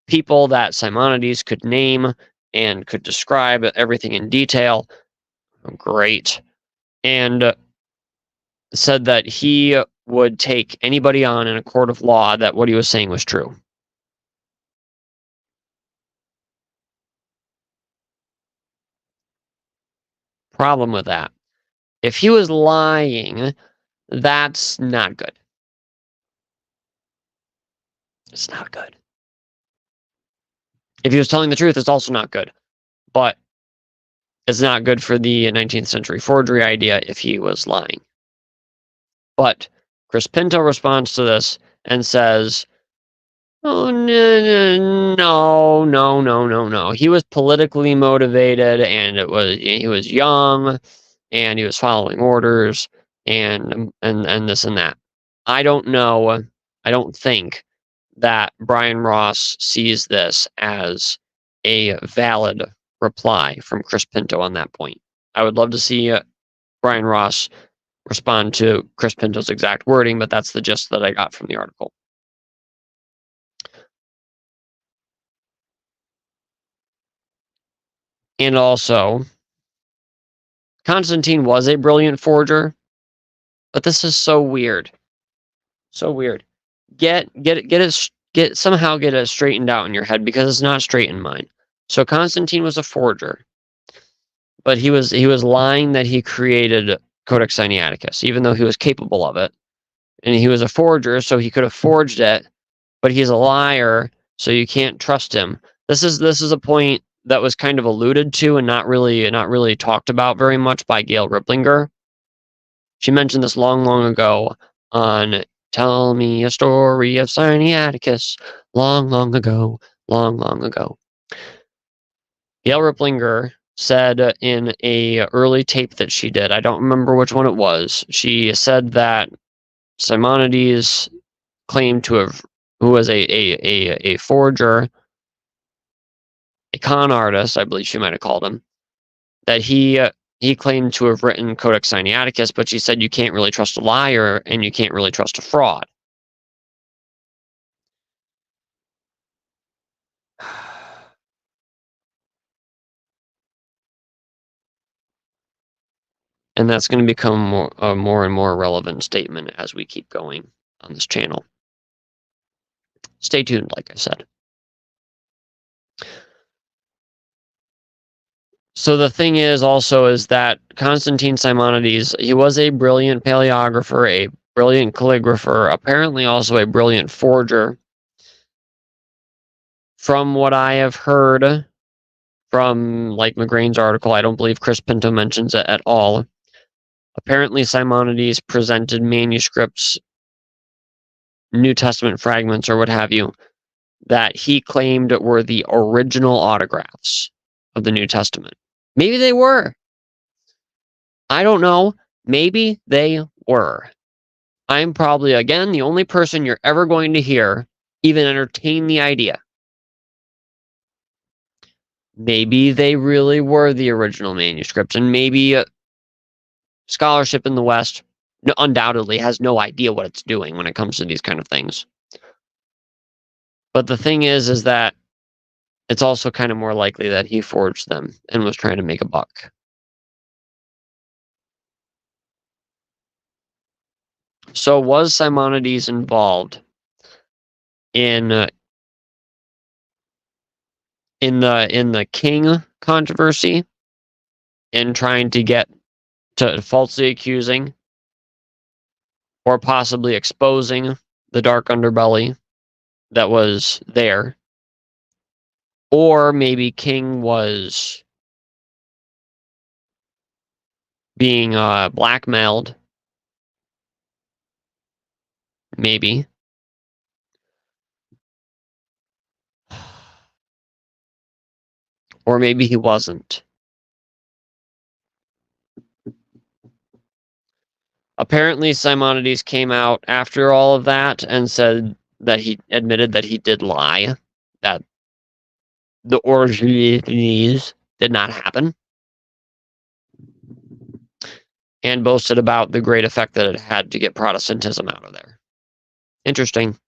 people that Simonides could name and could describe everything in detail. Great. And said that he would take anybody on in a court of law that what he was saying was true. Problem with that. If he was lying, that's not good. It's not good. If he was telling the truth, it's also not good. But it's not good for the 19th century forgery idea if he was lying. But Chris Pinto responds to this and says, oh, no. He was politically motivated, and he was young, and he was following orders, and this and that. I don't know. I don't think that Brian Ross sees this as a valid reply from Chris Pinto on that point. I would love to see Brian Ross respond to Chris Pinto's exact wording, but that's the gist that I got from the article. And also, Constantine was a brilliant forger, but this is so weird. So weird. Get it somehow get it straightened out in your head, because it's not straight in mine. So Constantine was a forger, but he was lying that he created Codex Sinaiticus, even though he was capable of it. And he was a forger, so he could have forged it, but he's a liar, so you can't trust him. This is a point that was kind of alluded to and not really talked about very much by Gail Ripplinger. She mentioned this long ago on Tell Me a Story of Sinaiticus, long ago. Gail Ripplinger said in a early tape that she did, I don't remember which one it was, she said that Simonides claimed to have, who was a forger, a con artist, I believe she might have called him, that he claimed to have written Codex Sinaiticus, but she said you can't really trust a liar and you can't really trust a fraud. And that's going to become a more and more relevant statement as we keep going on this channel. Stay tuned, like I said. So the thing is that Constantine Simonides, he was a brilliant paleographer, a brilliant calligrapher, apparently also a brilliant forger. From what I have heard from like McGrain's article, I don't believe Chris Pinto mentions it at all. Apparently Simonides presented manuscripts, New Testament fragments or what have you, that he claimed were the original autographs of the New Testament. Maybe they were. I don't know. Maybe they were. I'm probably, again, the only person you're ever going to hear even entertain the idea. Maybe they really were the original manuscripts, and maybe scholarship in the West undoubtedly has no idea what it's doing when it comes to these kind of things. But the thing is that it's also kind of more likely that he forged them and was trying to make a buck. So was Simonides involved in the king controversy, in trying to get to falsely accusing or possibly exposing the dark underbelly that was there? Or maybe King was being blackmailed. Maybe. Or maybe he wasn't. Apparently, Simonides came out after all of that and said that he admitted that he did lie, that the orgies did not happen, and boasted about the great effect that it had to get Protestantism out of there. Interesting.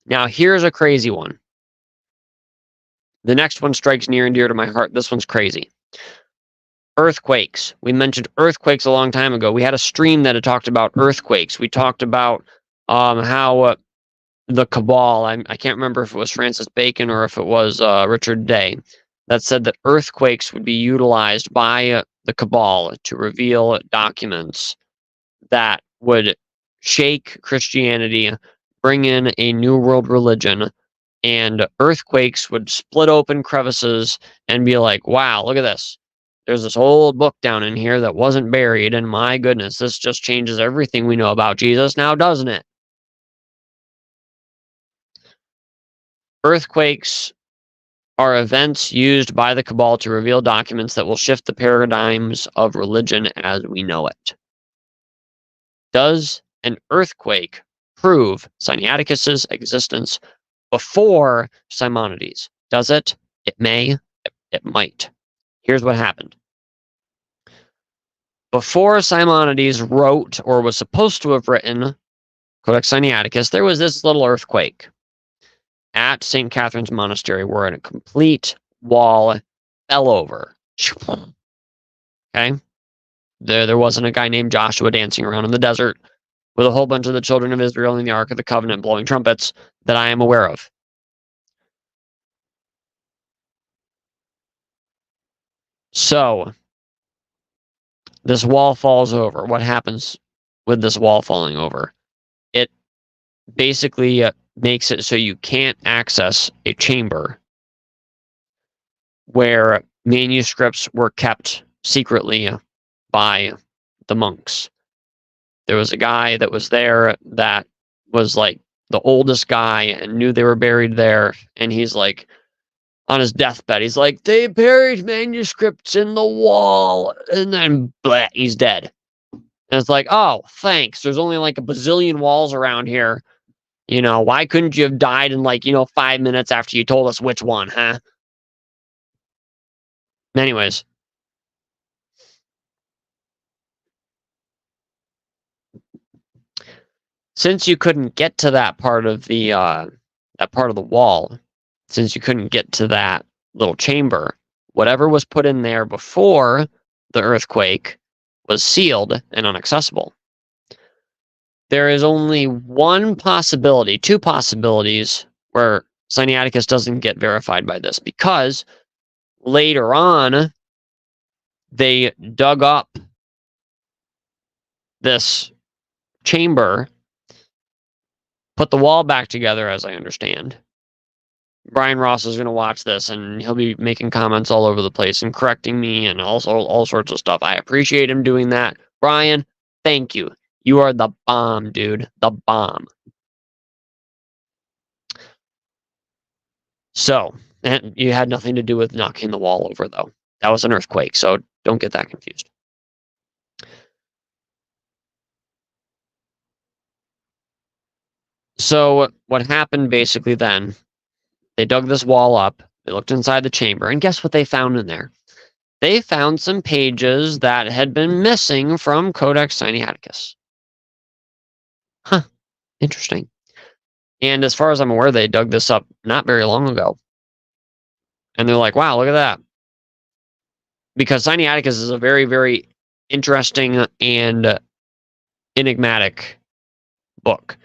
Now, here's a crazy one. The next one strikes near and dear to my heart. This one's crazy. Earthquakes. We mentioned earthquakes a long time ago. We had a stream that had talked about earthquakes. We talked about how the cabal, I can't remember if it was Francis Bacon or if it was Richard Day, that said that earthquakes would be utilized by the cabal to reveal documents that would shake Christianity, bring in a new world religion, and earthquakes would split open crevices and be like, wow, look at this. There's this old book down in here that wasn't buried, and my goodness, this just changes everything we know about Jesus now, doesn't it? Earthquakes are events used by the cabal to reveal documents that will shift the paradigms of religion as we know it. Does an earthquake prove Sinaiticus's existence before Simonides? Does it? It may. It might. Here's what happened. Before Simonides wrote, or was supposed to have written, Codex Sinaiticus, there was this little earthquake at St. Catherine's Monastery where a complete wall fell over. Okay? There wasn't a guy named Joshua dancing around in the desert. with a whole bunch of the children of Israel in the Ark of the Covenant blowing trumpets that I am aware of. So, this wall falls over. What happens with this wall falling over? It basically makes it so you can't access a chamber where manuscripts were kept secretly by the monks. There was a guy that was there that was like the oldest guy and knew they were buried there, and he's like, on his deathbed, he's like, they buried manuscripts in the wall, and then blah, he's dead. And it's like, oh, thanks. There's only like a bazillion walls around here. You know, why couldn't you have died in like, 5 minutes after you told us which one, huh? Anyways. Since you couldn't get to that part of the wall, since you couldn't get to that little chamber, whatever was put in there before the earthquake was sealed and inaccessible. There is only two possibilities where Sinaiticus doesn't get verified by this, because later on they dug up this chamber, put the wall back together, as I understand. Brian Ross is going to watch this, and he'll be making comments all over the place and correcting me and also all sorts of stuff. I appreciate him doing that. Brian, thank you. You are the bomb, dude. The bomb. So, and you had nothing to do with knocking the wall over, though. That was an earthquake, so don't get that confused. So, what happened basically then, they dug this wall up, they looked inside the chamber, and guess what they found in there? They found some pages that had been missing from Codex Sinaiticus. Huh, interesting. And as far as I'm aware, they dug this up not very long ago. And they're like, wow, look at that. Because Sinaiticus is a very, very interesting and enigmatic book.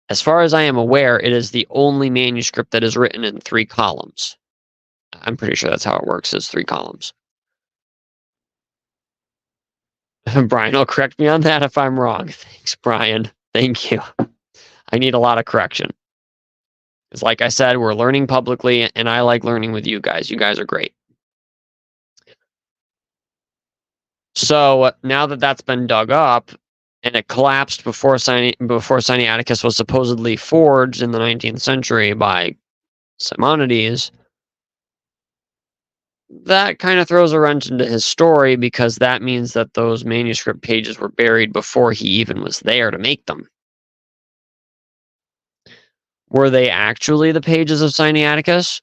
As far as I am aware, it is the only manuscript that is written in 3 columns. I'm pretty sure that's how it works, is 3 columns. Brian will correct me on that if I'm wrong. Thanks, Brian. Thank you. I need a lot of correction. Because like I said, we're learning publicly, and I like learning with you guys. You guys are great. So now that that's been dug up, and it collapsed before Sinaiticus was supposedly forged in the 19th century by Simonides, that kind of throws a wrench into his story, because that means that those manuscript pages were buried before he even was there to make them. Were they actually the pages of Sinaiticus?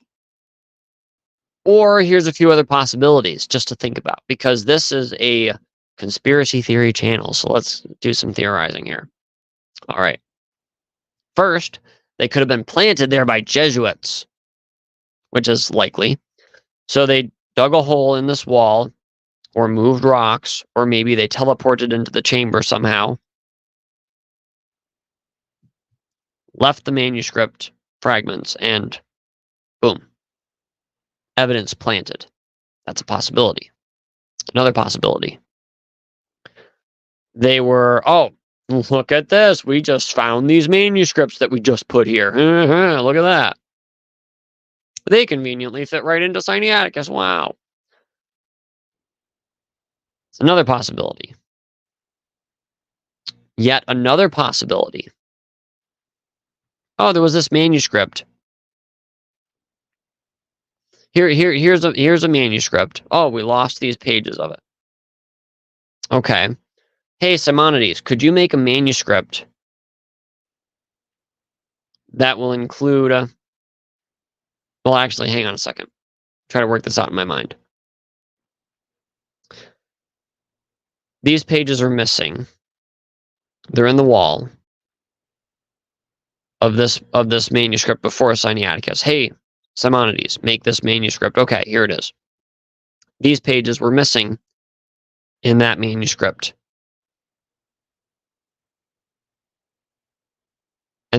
Or here's a few other possibilities just to think about, because this is a conspiracy theory channel, so let's do some theorizing here. All right. First, they could have been planted there by Jesuits, which is likely. So they dug a hole in this wall, or moved rocks, or maybe they teleported into the chamber somehow, left the manuscript fragments, and boom. Evidence planted. That's a possibility. Another possibility. They were, oh, look at this. We just found these manuscripts that we just put here. Look at that. They conveniently fit right into Sinaiticus. Wow. It's another possibility. Yet another possibility. Oh, there was this manuscript. Here's a manuscript. Oh, we lost these pages of it. Okay. Hey, Simonides, could you make a manuscript that will include... well, actually, hang on a second. Try to work this out in my mind. These pages are missing. They're in the wall of this manuscript before Sinaiticus. Hey, Simonides, make this manuscript. Okay, here it is. These pages were missing in that manuscript.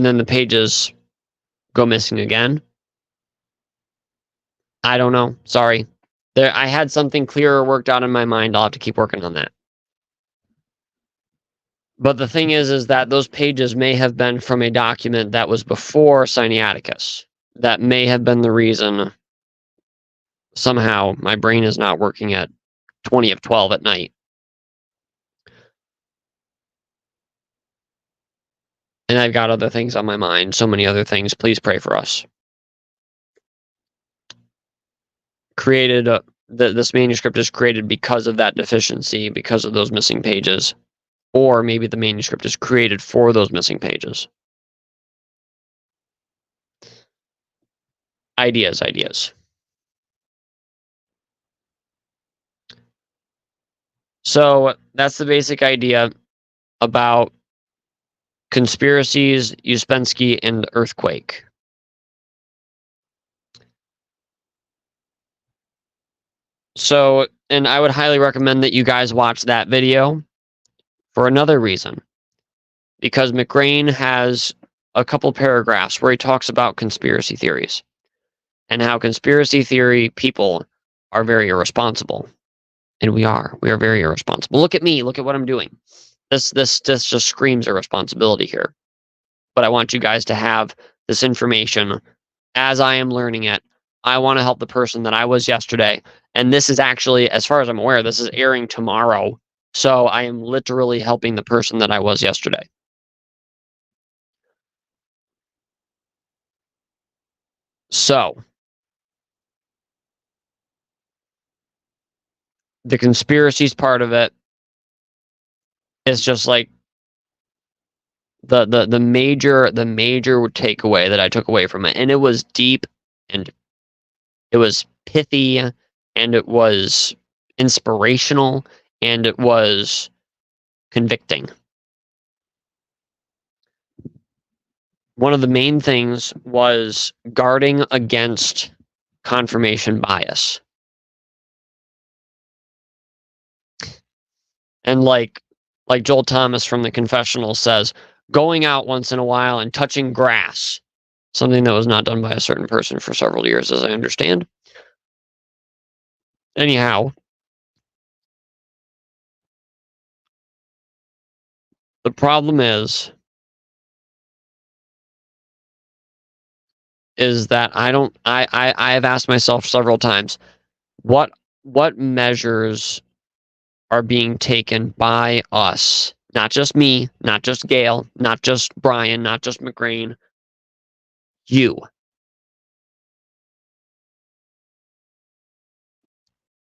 and then the pages go missing again. I don't know. Sorry. I had something clearer worked out in my mind. I'll have to keep working on that. But the thing is that those pages may have been from a document that was before Sinaiticus. That may have been the reason somehow my brain is not working at 20 of 12 at night. And I've got other things on my mind, so many other things. Please pray for us. This manuscript is created because of that deficiency, because of those missing pages. Or maybe the manuscript is created for those missing pages. Ideas. So that's the basic idea about conspiracies, Uspensky, and earthquake. So, and I would highly recommend that you guys watch that video for another reason. Because McGrain has a couple paragraphs where he talks about conspiracy theories and how conspiracy theory people are very irresponsible. And we are very irresponsible. Look at me. Look at what I'm doing. This just screams irresponsibility here. But I want you guys to have this information as I am learning it. I want to help the person that I was yesterday. And this is actually, as far as I'm aware, this is airing tomorrow. So I am literally helping the person that I was yesterday. So, the conspiracies part of it is just like the major takeaway that I took away from it. And it was deep, and it was pithy, and it was inspirational, and it was convicting. One of the main things was guarding against confirmation bias. And like Joel Thomas from the Confessional says, going out once in a while and touching grass, something that was not done by a certain person for several years, as I understand. Anyhow, the problem is that I have asked myself several times, what measures are being taken by us, not just me, not just Gail, not just Brian, not just McGrain, you.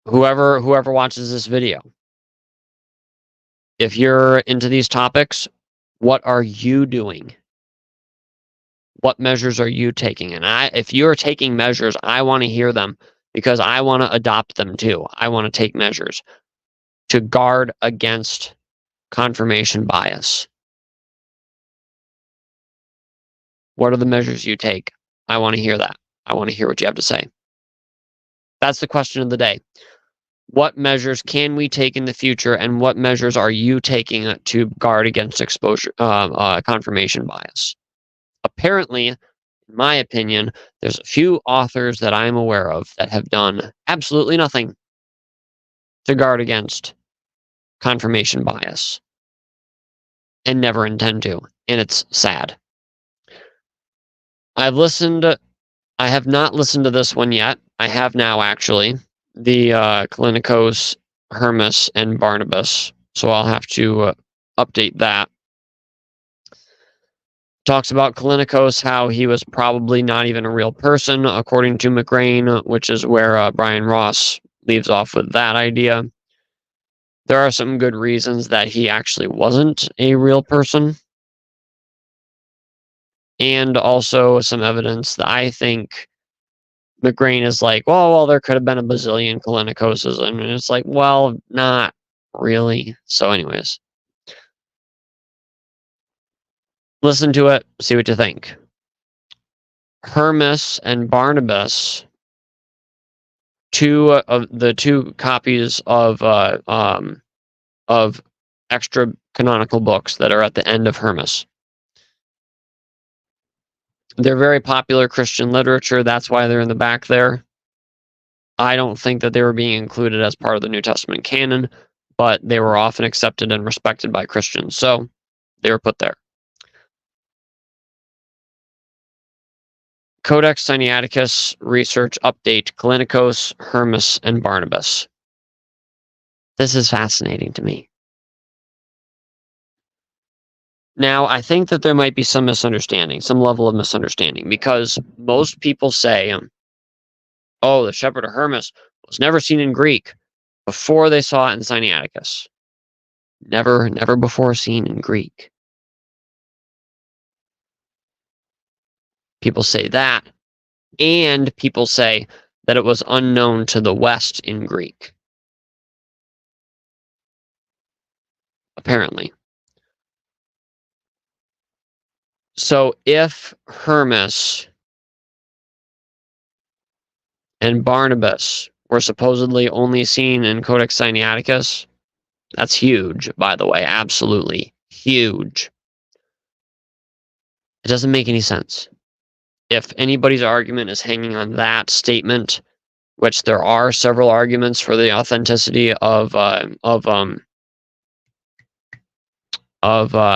Whoever watches this video, if you're into these topics, what are you doing? What measures are you taking? And if you're taking measures, I want to hear them, because I want to adopt them too. I want to take measures to guard against confirmation bias. What are the measures you take? I want to hear that. I want to hear what you have to say. That's the question of the day. What measures can we take in the future, and what measures are you taking to guard against confirmation bias? Apparently, in my opinion, there's a few authors that I'm aware of that have done absolutely nothing to guard against confirmation bias, and never intend to, and it's sad. I have not listened to this one yet. I have now, actually, the Callinicos, Hermas, and Barnabas, so I'll have to update that. Talks about Callinicos, how he was probably not even a real person, according to McGrain, which is where Brian Ross leaves off with that idea. There are some good reasons that he actually wasn't a real person. And also some evidence that I think McGrain is like, well, there could have been a bazillion Callinicoses. And it's like, well, not really. So anyways, listen to it, see what you think. Hermas and Barnabas, two of the two copies of extra canonical books that are at the end of Hermas. They're very popular Christian literature. That's why they're in the back there. I don't think that they were being included as part of the New Testament canon, but they were often accepted and respected by Christians, so they were put there. Codex Sinaiticus Research Update, Callinicos, Hermas, and Barnabas. This is fascinating to me. Now, I think that there might be some misunderstanding, some level of misunderstanding, because most people say, oh, the Shepherd of Hermas was never seen in Greek before they saw it in Sinaiticus. Never before seen in Greek. People say that, and people say that it was unknown to the West in Greek. Apparently. So if Hermas and Barnabas were supposedly only seen in Codex Sinaiticus, that's huge, by the way, absolutely huge. It doesn't make any sense. If anybody's argument is hanging on that statement, which there are several arguments for the authenticity of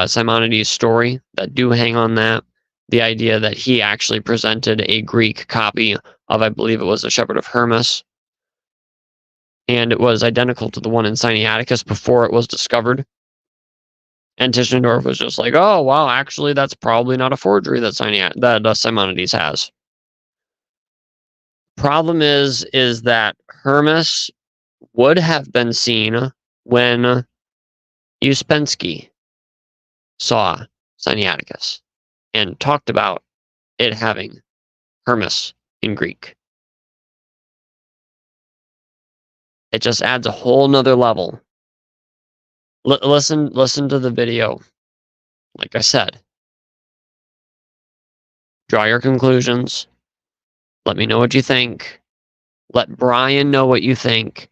Simonides' story that do hang on that, the idea that he actually presented a Greek copy of, I believe it was the Shepherd of Hermas, and it was identical to the one in Sinaiticus before it was discovered. And Tischendorf was just like, oh, wow, actually, that's probably not a forgery that Simonides has. Problem is that Hermas would have been seen when Uspensky saw Sinaiticus and talked about it having Hermas in Greek. It just adds a whole nother level. Listen to the video. Like I said, draw your conclusions. Let me know what you think. Let Brian know what you think.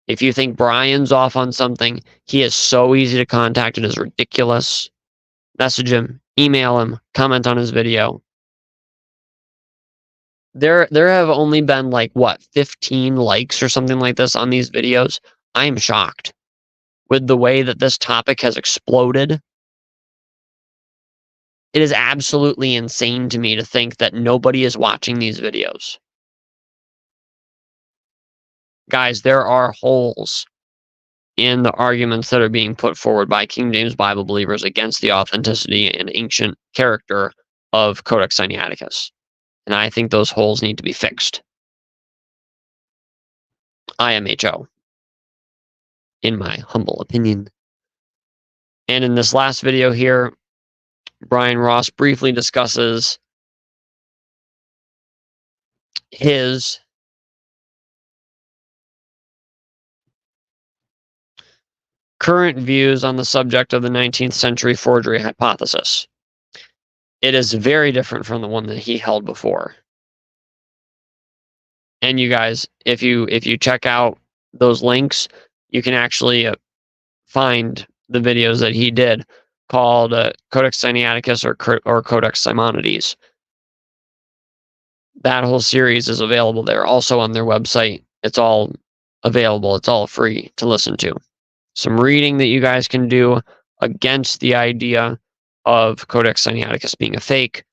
If you think Brian's off on something, he is so easy to contact. It is ridiculous. Message him, email him, comment on his video. There have only been like, what, 15 likes or something like this on these videos. I am shocked with the way that this topic has exploded. It is absolutely insane to me to think that nobody is watching these videos. Guys, there are holes in the arguments that are being put forward by King James Bible believers against the authenticity and ancient character of Codex Sinaiticus. And I think those holes need to be fixed. IMHO. In my humble opinion. And in this last video here, Brian Ross briefly discusses his current views on the subject of the 19th century forgery hypothesis. It is very different from the one that he held before. And you guys, if you check out those links, you can actually find the videos that he did called Codex Sinaiticus or Codex Simonides. That whole series is available there, also on their website. It's all available. It's all free to listen to. Some reading that you guys can do against the idea of Codex Sinaiticus being a fake.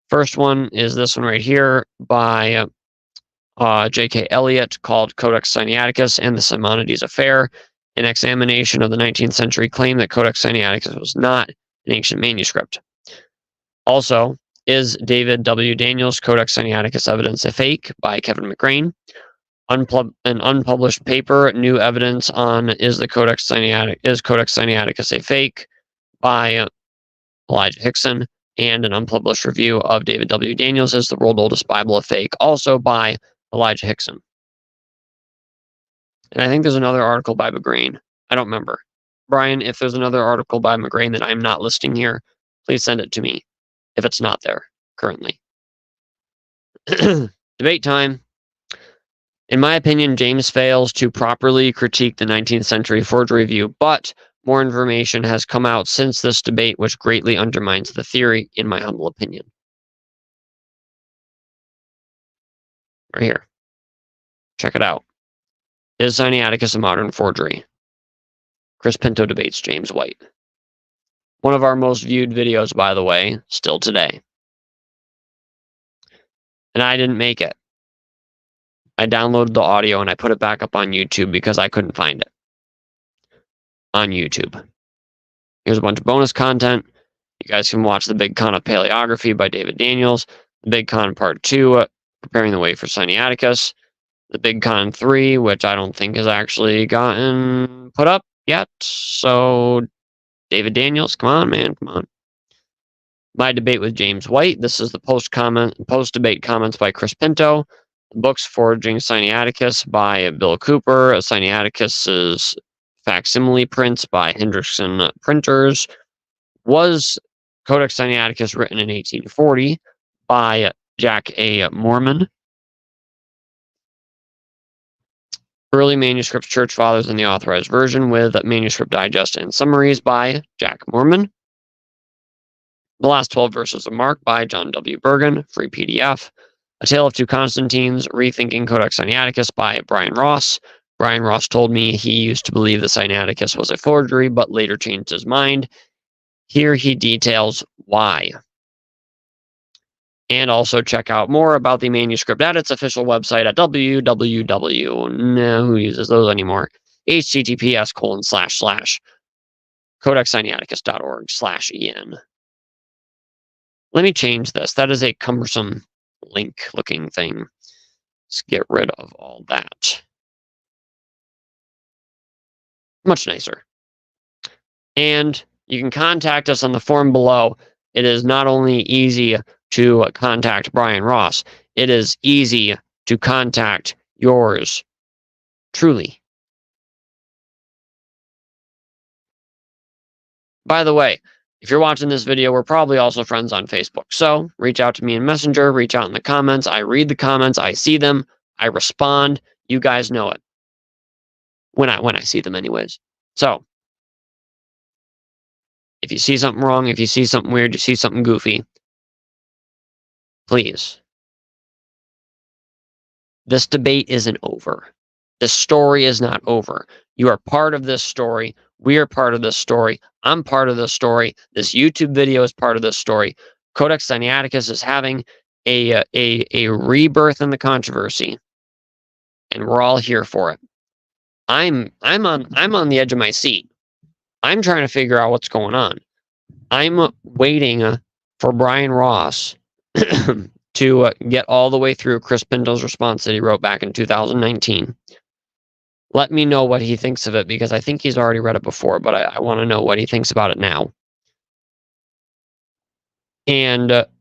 First one is this one right here by J.K. Elliott, called Codex Sinaiticus and the Simonides Affair, an examination of the 19th century claim that Codex Sinaiticus was not an ancient manuscript. Also is David W. Daniels' Codex Sinaiticus Evidence a Fake by Kevin McGrain. An unpublished paper, New Evidence on Is Codex Sinaiticus a Fake by Elijah Hickson, and an unpublished review of David W. Daniels' Is the World's Oldest Bible a Fake, also by Elijah Hickson. And I think there's another article by McGrain. I don't remember. Brian, if there's another article by McGrain that I'm not listing here, please send it to me if it's not there currently. Debate time. In my opinion, James fails to properly critique the 19th century forgery view, but more information has come out since this debate which greatly undermines the theory, in my humble opinion. Right here. Check it out. Is Sinaiticus a modern forgery? Chris Pinto debates James White. One of our most viewed videos, by the way, still today. And I didn't make it. I downloaded the audio and I put it back up on YouTube because I couldn't find it on YouTube. Here's a bunch of bonus content. You guys can watch The Big Con of Paleography by David Daniels, The Big Con Part 2, Preparing the Way for Sinaiticus, The Big Con 3, which I don't think has actually gotten put up yet. So, David Daniels, come on, man, come on. My debate with James White. This is the post-debate comments by Chris Pinto. The books Forging Sinaiticus by Bill Cooper. Sinaiticus's facsimile prints by Hendrickson Printers. Was Codex Sinaiticus written in 1840 by Jack A. Mormon? Early manuscripts, Church Fathers, and the Authorized Version with manuscript digest and summaries by Jack Mormon. The Last 12 Verses of Mark by John W. Bergen, free PDF. A Tale of Two Constantines, Rethinking Codex Sinaiticus by Brian Ross. Brian Ross told me he used to believe the Sinaiticus was a forgery, but later changed his mind. Here he details why. And also check out more about the manuscript at its official website at who uses those anymore? https://codexsinaiticus.org/en. Let me change this. That is a cumbersome link-looking thing. Let's get rid of all that. Much nicer. And you can contact us on the form below. It is not only easy to contact Brian Ross, it is easy to contact yours truly. By the way, if you're watching this video, we're probably also friends on Facebook. So reach out to me in Messenger, reach out in the comments. I read the comments, I see them, I respond. You guys know it. When I see them anyways. So if you see something wrong, if you see something weird, you see something goofy, please. This debate isn't over. This story is not over. You are part of this story. We are part of this story. I'm part of this story. This YouTube video is part of this story. Codex Sinaiticus is having a rebirth in the controversy, and we're all here for it. I'm on the edge of my seat. I'm trying to figure out what's going on. I'm waiting for Brian Ross to get all the way through Chris Pinto's response that he wrote back in 2019. Let me know what he thinks of it, because I think he's already read it before, but I want to know what he thinks about it now. And it's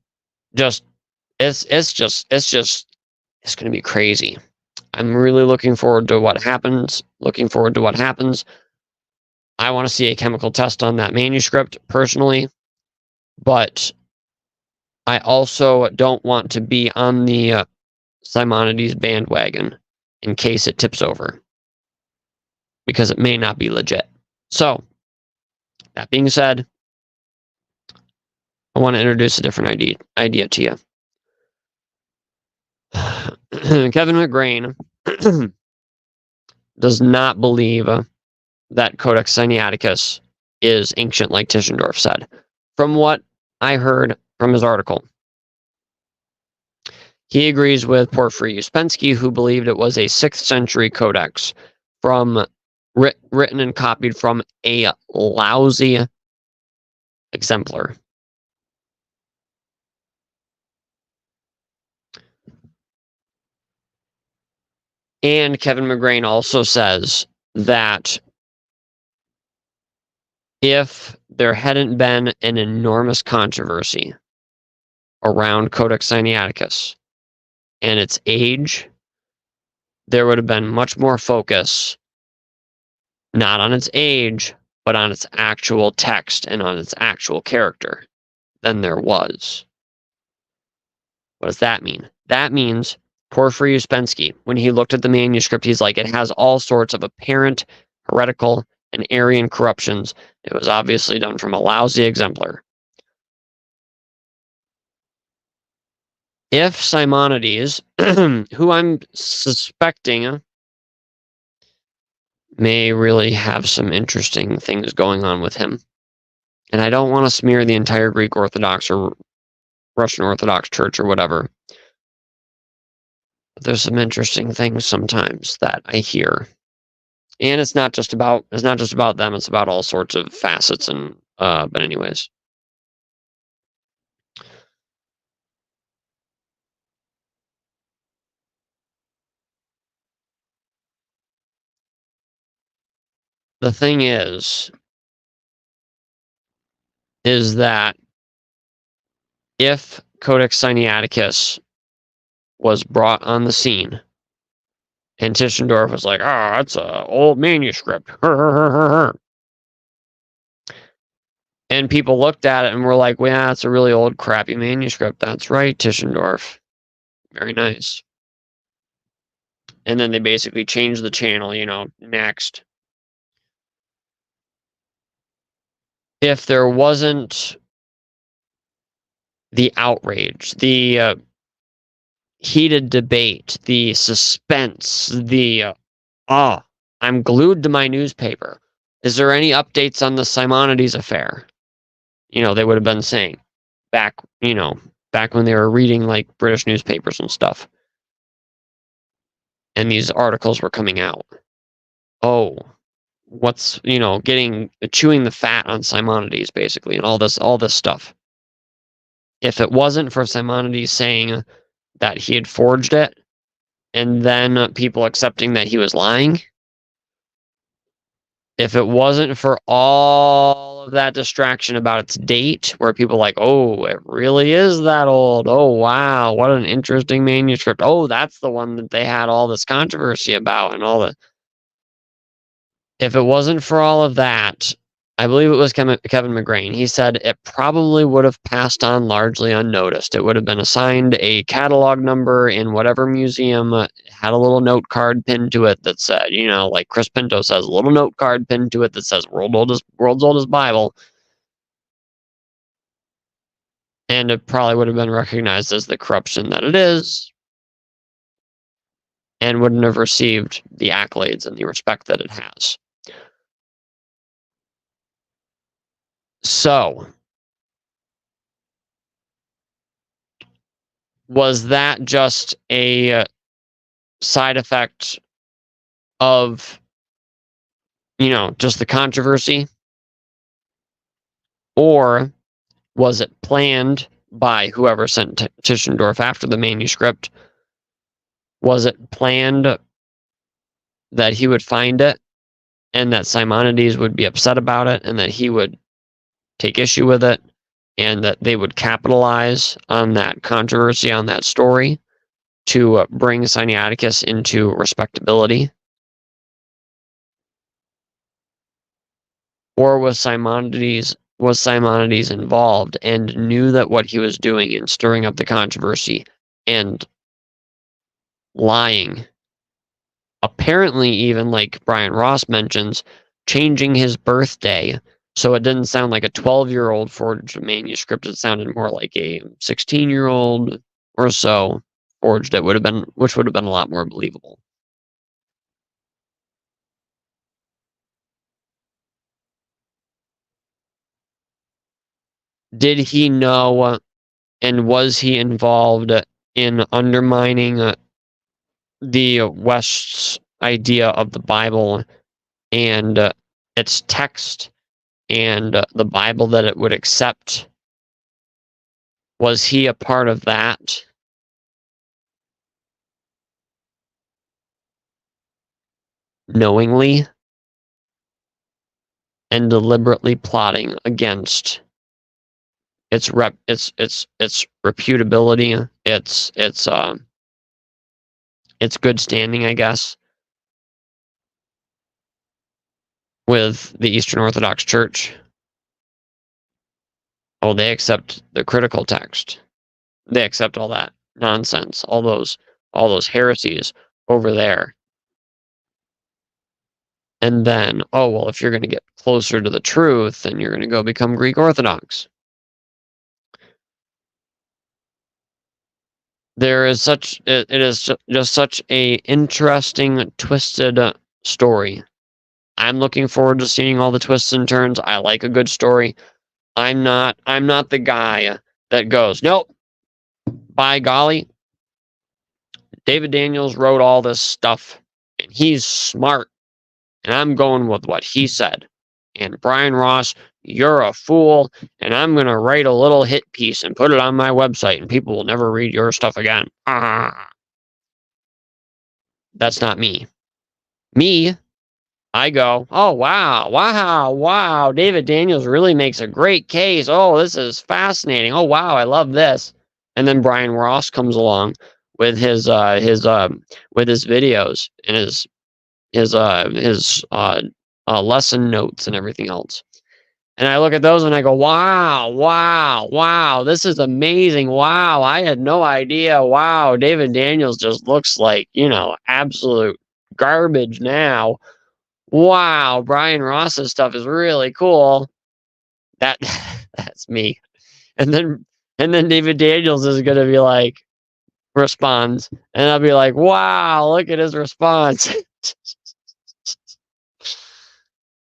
going to be crazy. I'm really looking forward to what happens. I want to see a chemical test on that manuscript personally, but I also don't want to be on the Simonides bandwagon in case it tips over, because it may not be legit. So, that being said, I want to introduce a different idea to you. Kevin McGrain does not believe that Codex Sinaiticus is ancient, like Tischendorf said, from what I heard from his article. He agrees with Porphyry Uspensky, who believed it was a 6th century codex written and copied from a lousy exemplar. And Kevin McGrain also says that if there hadn't been an enormous controversy around Codex Sinaiticus and its age, there would have been much more focus, not on its age, but on its actual text and on its actual character than there was. What does that mean? That means Porphyry Uspensky, when he looked at the manuscript, he's like, it has all sorts of apparent heretical and Arian corruptions. It was obviously done from a lousy exemplar. if Simonides, who I'm suspecting may really have some interesting things going on with him, and I don't want to smear the entire Greek Orthodox or Russian Orthodox Church or whatever, but there's some interesting things sometimes that I hear. And it's not just about them, it's about all sorts of facets and but anyways. The thing is that if Codex Sinaiticus was brought on the scene and Tischendorf was like, "Oh, that's an old manuscript." And people looked at it and were like, "Well, yeah, it's a really old, crappy manuscript." That's right, Tischendorf. Very nice. And then they basically changed the channel, next. If there wasn't the outrage, the heated debate, the suspense, I'm glued to my newspaper. Is there any updates on the Simonides affair? They would have been saying back when they were reading like British newspapers and stuff. And these articles were coming out. Oh, what's, chewing the fat on Simonides basically, and all this stuff. If it wasn't for Simonides saying that he had forged it, and then people accepting that he was lying, if it wasn't for all of that distraction about its date, where people are like, oh, it really is that old. Oh, wow, what an interesting manuscript. Oh, that's the one that they had all this controversy about and all the... If it wasn't for all of that, I believe it was Kevin McGrain, he said it probably would have passed on largely unnoticed. It would have been assigned a catalog number in whatever museum, had a little note card pinned to it that said, like Chris Pinto says, a little note card pinned to it that says world's oldest Bible. And it probably would have been recognized as the corruption that it is, and wouldn't have received the accolades and the respect that it has. So, was that just a side effect of, just the controversy? Or was it planned by whoever sent Tischendorf after the manuscript? Was it planned that he would find it and that Simonides would be upset about it and that he would take issue with it and that they would capitalize on that controversy, on that story, to bring Sinaiticus into respectability? Or was Simonides involved and knew that what he was doing in stirring up the controversy and lying, apparently even, like Brian Ross mentions, changing his birthday so it didn't sound like a 12-year-old forged manuscript, it sounded more like a 16-year-old or so forged it, which would have been a lot more believable. Did he know and was he involved in undermining the West's idea of the Bible and its text and the Bible that it would accept? Was he a part of that? Knowingly and deliberately plotting against its reputability, its good standing, I guess, with the Eastern Orthodox Church. Oh, they accept the critical text. They accept all that nonsense, all those heresies over there. And then, oh, well, if you're going to get closer to the truth, then you're going to go become Greek Orthodox. There is such it is just such a interesting, twisted story. I'm looking forward to seeing all the twists and turns. I like a good story. I'm not the guy that goes, nope, by golly, David Daniels wrote all this stuff and he's smart and I'm going with what he said. And Brian Ross, you're a fool, and I'm going to write a little hit piece and put it on my website, and people will never read your stuff again. That's not me. Me, I go, oh, wow. David Daniels really makes a great case. Oh, this is fascinating. Oh, wow, I love this. And then Brian Ross comes along with his videos and his lesson notes and everything else. And I look at those and I go, wow, this is amazing. Wow, I had no idea. Wow, David Daniels just looks like, absolute garbage now. Wow, Brian Ross's stuff is really cool. That's me. And then David Daniels is gonna be like, responds, and I'll be like, wow, look at his response.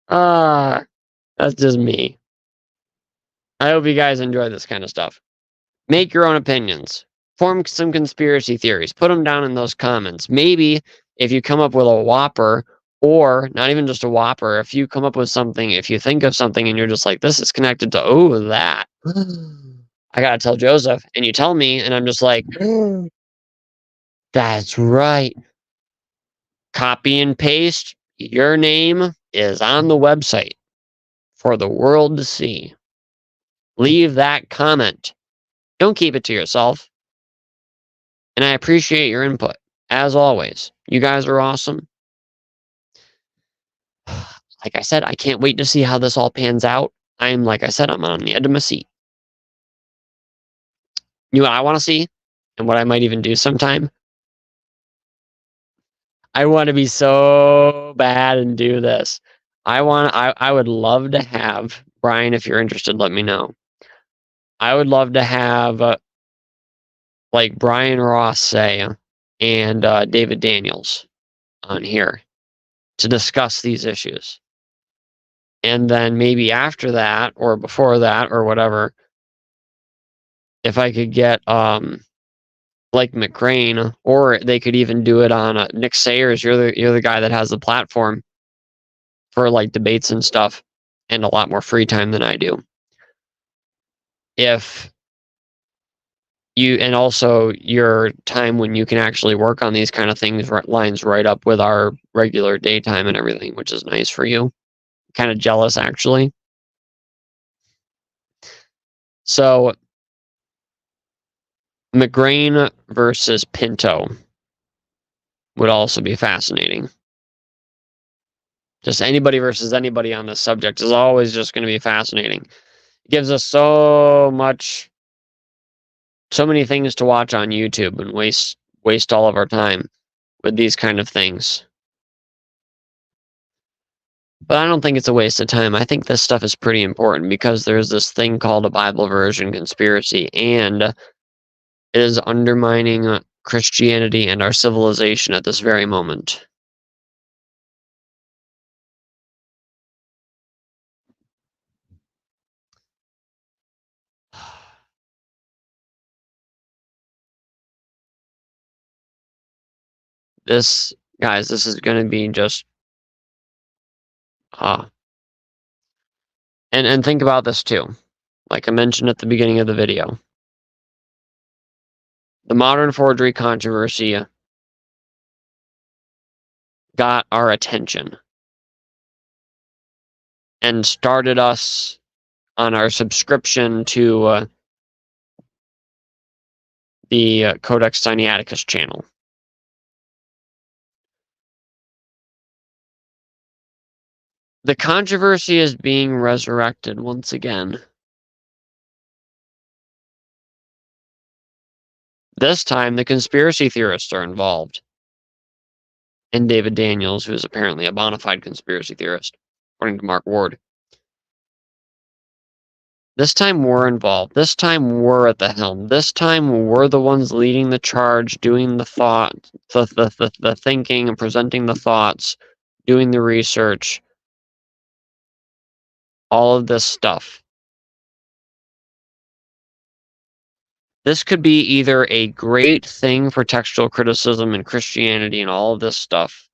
That's just me. I hope you guys enjoy this kind of stuff. Make your own opinions. Form some conspiracy theories. Put them down in those comments. Maybe if you come up with a whopper, or not even just a whopper, if you come up with something, if you think of something and you're just like, this is connected to, that. I gotta tell Joseph. And you tell me, and I'm just like, that's right. Copy and paste. Your name is on the website for the world to see. Leave that comment. Don't keep it to yourself. And I appreciate your input, as always. You guys are awesome. Like I said, I can't wait to see how this all pans out. Like I said, I'm on the edge of my seat. You know what I want to see? And what I might even do sometime? I want to be so bad and do this. I would love to have, Brian, if you're interested, let me know. I would love to have like Brian Ross say and David Daniels on here to discuss these issues. And then maybe after that or before that or whatever, if I could get like McCrane, or they could even do it on Nick Sayers. You're the guy that has the platform for like debates and stuff and a lot more free time than I do. If you, and also your time when you can actually work on these kind of things lines right up with our regular daytime and everything, which is nice for you. Kind of jealous, actually. So McGrain versus Pinto would also be fascinating. Just anybody versus anybody on this subject is always just going to be fascinating. It gives us so many things to watch on YouTube and waste all of our time with these kind of things. But I don't think it's a waste of time. I think this stuff is pretty important because there's this thing called a Bible version conspiracy, and it is undermining Christianity and our civilization at this very moment. This, guys, this is going to be just and think about this too. Like I mentioned at the beginning of the video. The modern forgery controversy got our attention and started us on our subscription to the Codex Sinaiticus channel. The controversy is being resurrected once again. This time, the conspiracy theorists are involved. And David Daniels, who is apparently a bona fide conspiracy theorist, according to Mark Ward. This time we're involved. This time we're at the helm. This time we're the ones leading the charge, doing the thought, the thinking and presenting the thoughts, doing the research, all of this stuff. This could be either a great thing for textual criticism and Christianity and all of this stuff,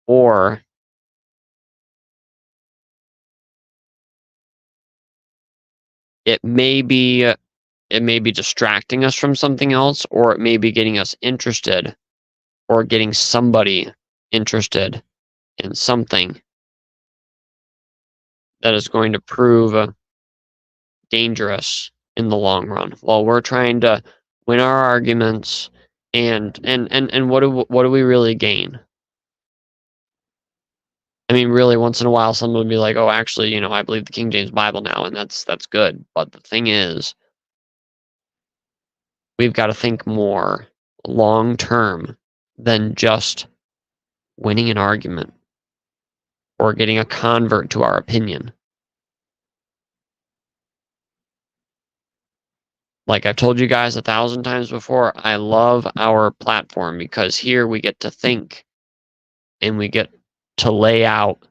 or it may be distracting us from something else, or it may be getting us interested, or getting somebody interested in something that is going to prove dangerous in the long run while we're trying to win our arguments. And what do we really gain? I mean, really, once in a while, someone would be like, "Oh, actually, I believe the King James Bible now," and that's good. But the thing is, we've got to think more long term than just winning an argument or getting a convert to our opinion. Like I've told you guys 1,000 times before, I love our platform because here we get to think and we get to lay out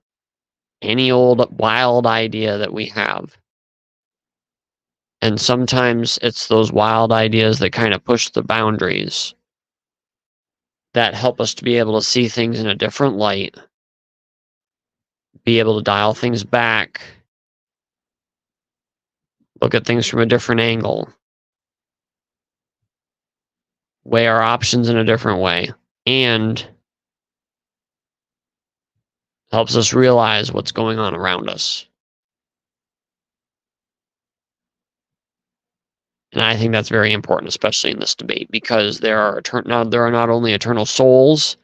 any old wild idea that we have. And sometimes it's those wild ideas that kind of push the boundaries that help us to be able to see things in a different light, be able to dial things back, look at things from a different angle, weigh our options in a different way, and helps us realize what's going on around us. And I think that's very important, especially in this debate, because there are not only eternal souls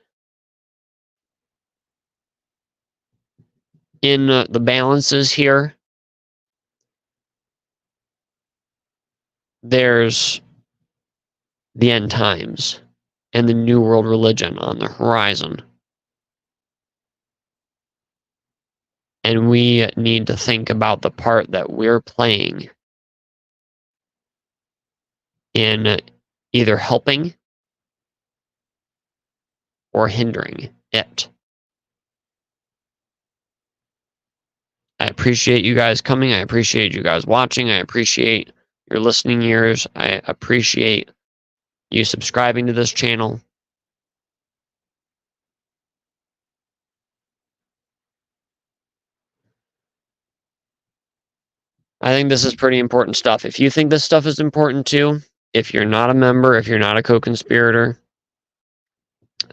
in the balances here. There's the end times and the New World religion on the horizon. And we need to think about the part that we're playing in either helping or hindering it. I appreciate you guys coming. I appreciate you guys watching. I appreciate your listening ears. I appreciate you subscribing to this channel. I think this is pretty important stuff. If you think this stuff is important too, if you're not a member, if you're not a co-conspirator,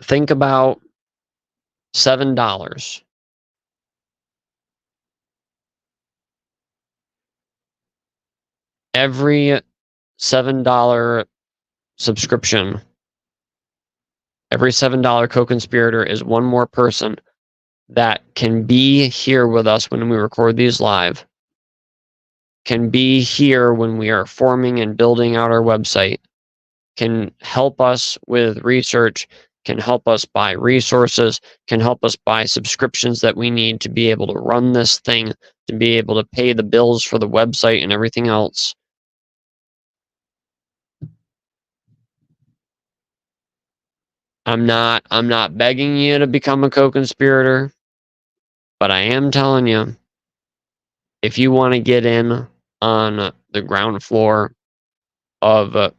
think about $7. Every $7 subscription, every $7 co-conspirator is one more person that can be here with us when we record these live, can be here when we are forming and building out our website, can help us with research, can help us buy resources, can help us buy subscriptions that we need to be able to run this thing, to be able to pay the bills for the website and everything else. I'm not begging you to become a co-conspirator, but I am telling you, if you want to get in on the ground floor of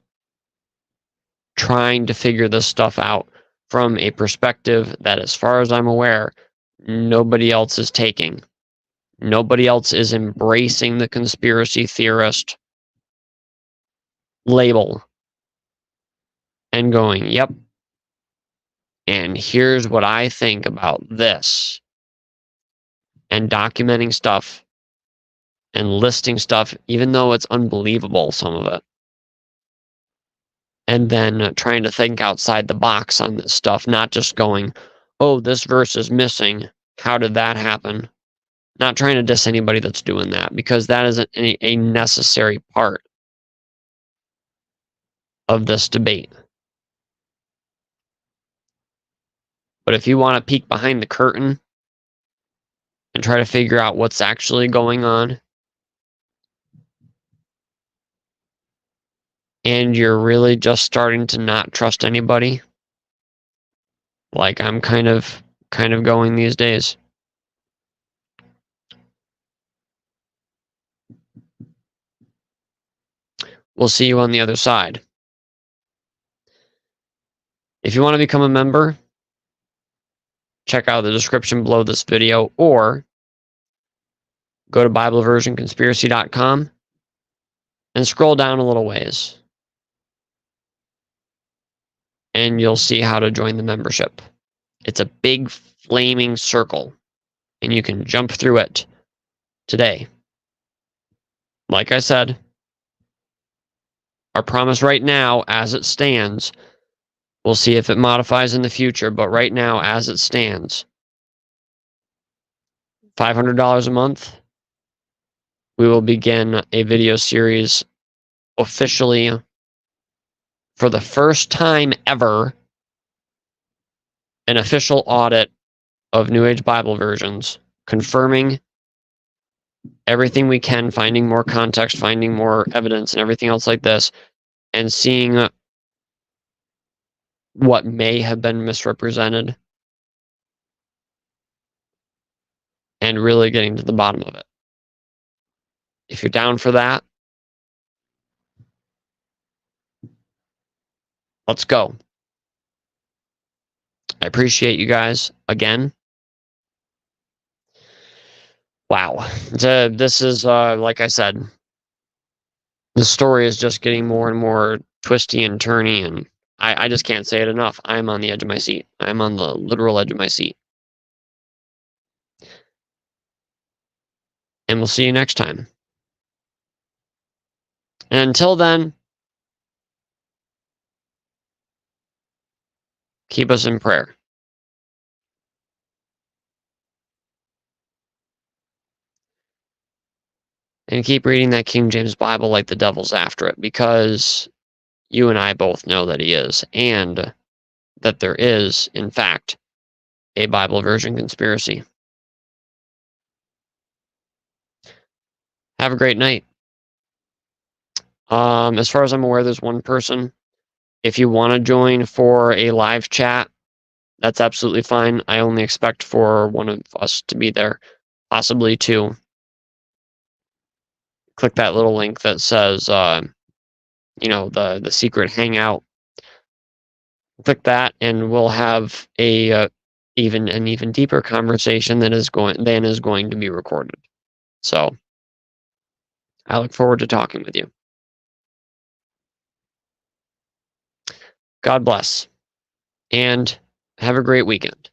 trying to figure this stuff out from a perspective that, as far as I'm aware, nobody else is taking. Nobody else is embracing the conspiracy theorist label and going, yep, and here's what I think about this, and documenting stuff and listing stuff, even though it's unbelievable, some of it. And then trying to think outside the box on this stuff, not just going, oh, this verse is missing. How did that happen? Not trying to diss anybody that's doing that, because that is a necessary part of this debate. But if you want to peek behind the curtain and try to figure out what's actually going on, and you're really just starting to not trust anybody, like I'm kind of going these days, we'll see you on the other side. If you want to become a member, check out the description below this video, or go to BibleVersionConspiracy.com and scroll down a little ways, and you'll see how to join the membership. It's a big flaming circle, and you can jump through it today. Like I said, our promise right now, as it stands, we'll see if it modifies in the future, but right now, as it stands, $500 a month, we will begin a video series officially for the first time ever, an official audit of New Age Bible versions, confirming everything we can, finding more context, finding more evidence, and everything else like this, and seeing what may have been misrepresented, and really getting to the bottom of it. If you're down for that, let's go. I appreciate you guys again. Wow. This is, like I said, the story is just getting more and more twisty and turny, and I just can't say it enough. I'm on the edge of my seat. I'm on the literal edge of my seat. And we'll see you next time. And until then, keep us in prayer. And keep reading that King James Bible like the devil's after it, because you and I both know that he is, and that there is, in fact, a Bible version conspiracy. Have a great night. As far as I'm aware, there's one person. If you want to join for a live chat, that's absolutely fine. I only expect for one of us to be there, possibly two. Click that little link that says, you know, the secret hangout. Click that, and we'll have a even deeper conversation that is going to be recorded. So I look forward to talking with you. God bless, and have a great weekend.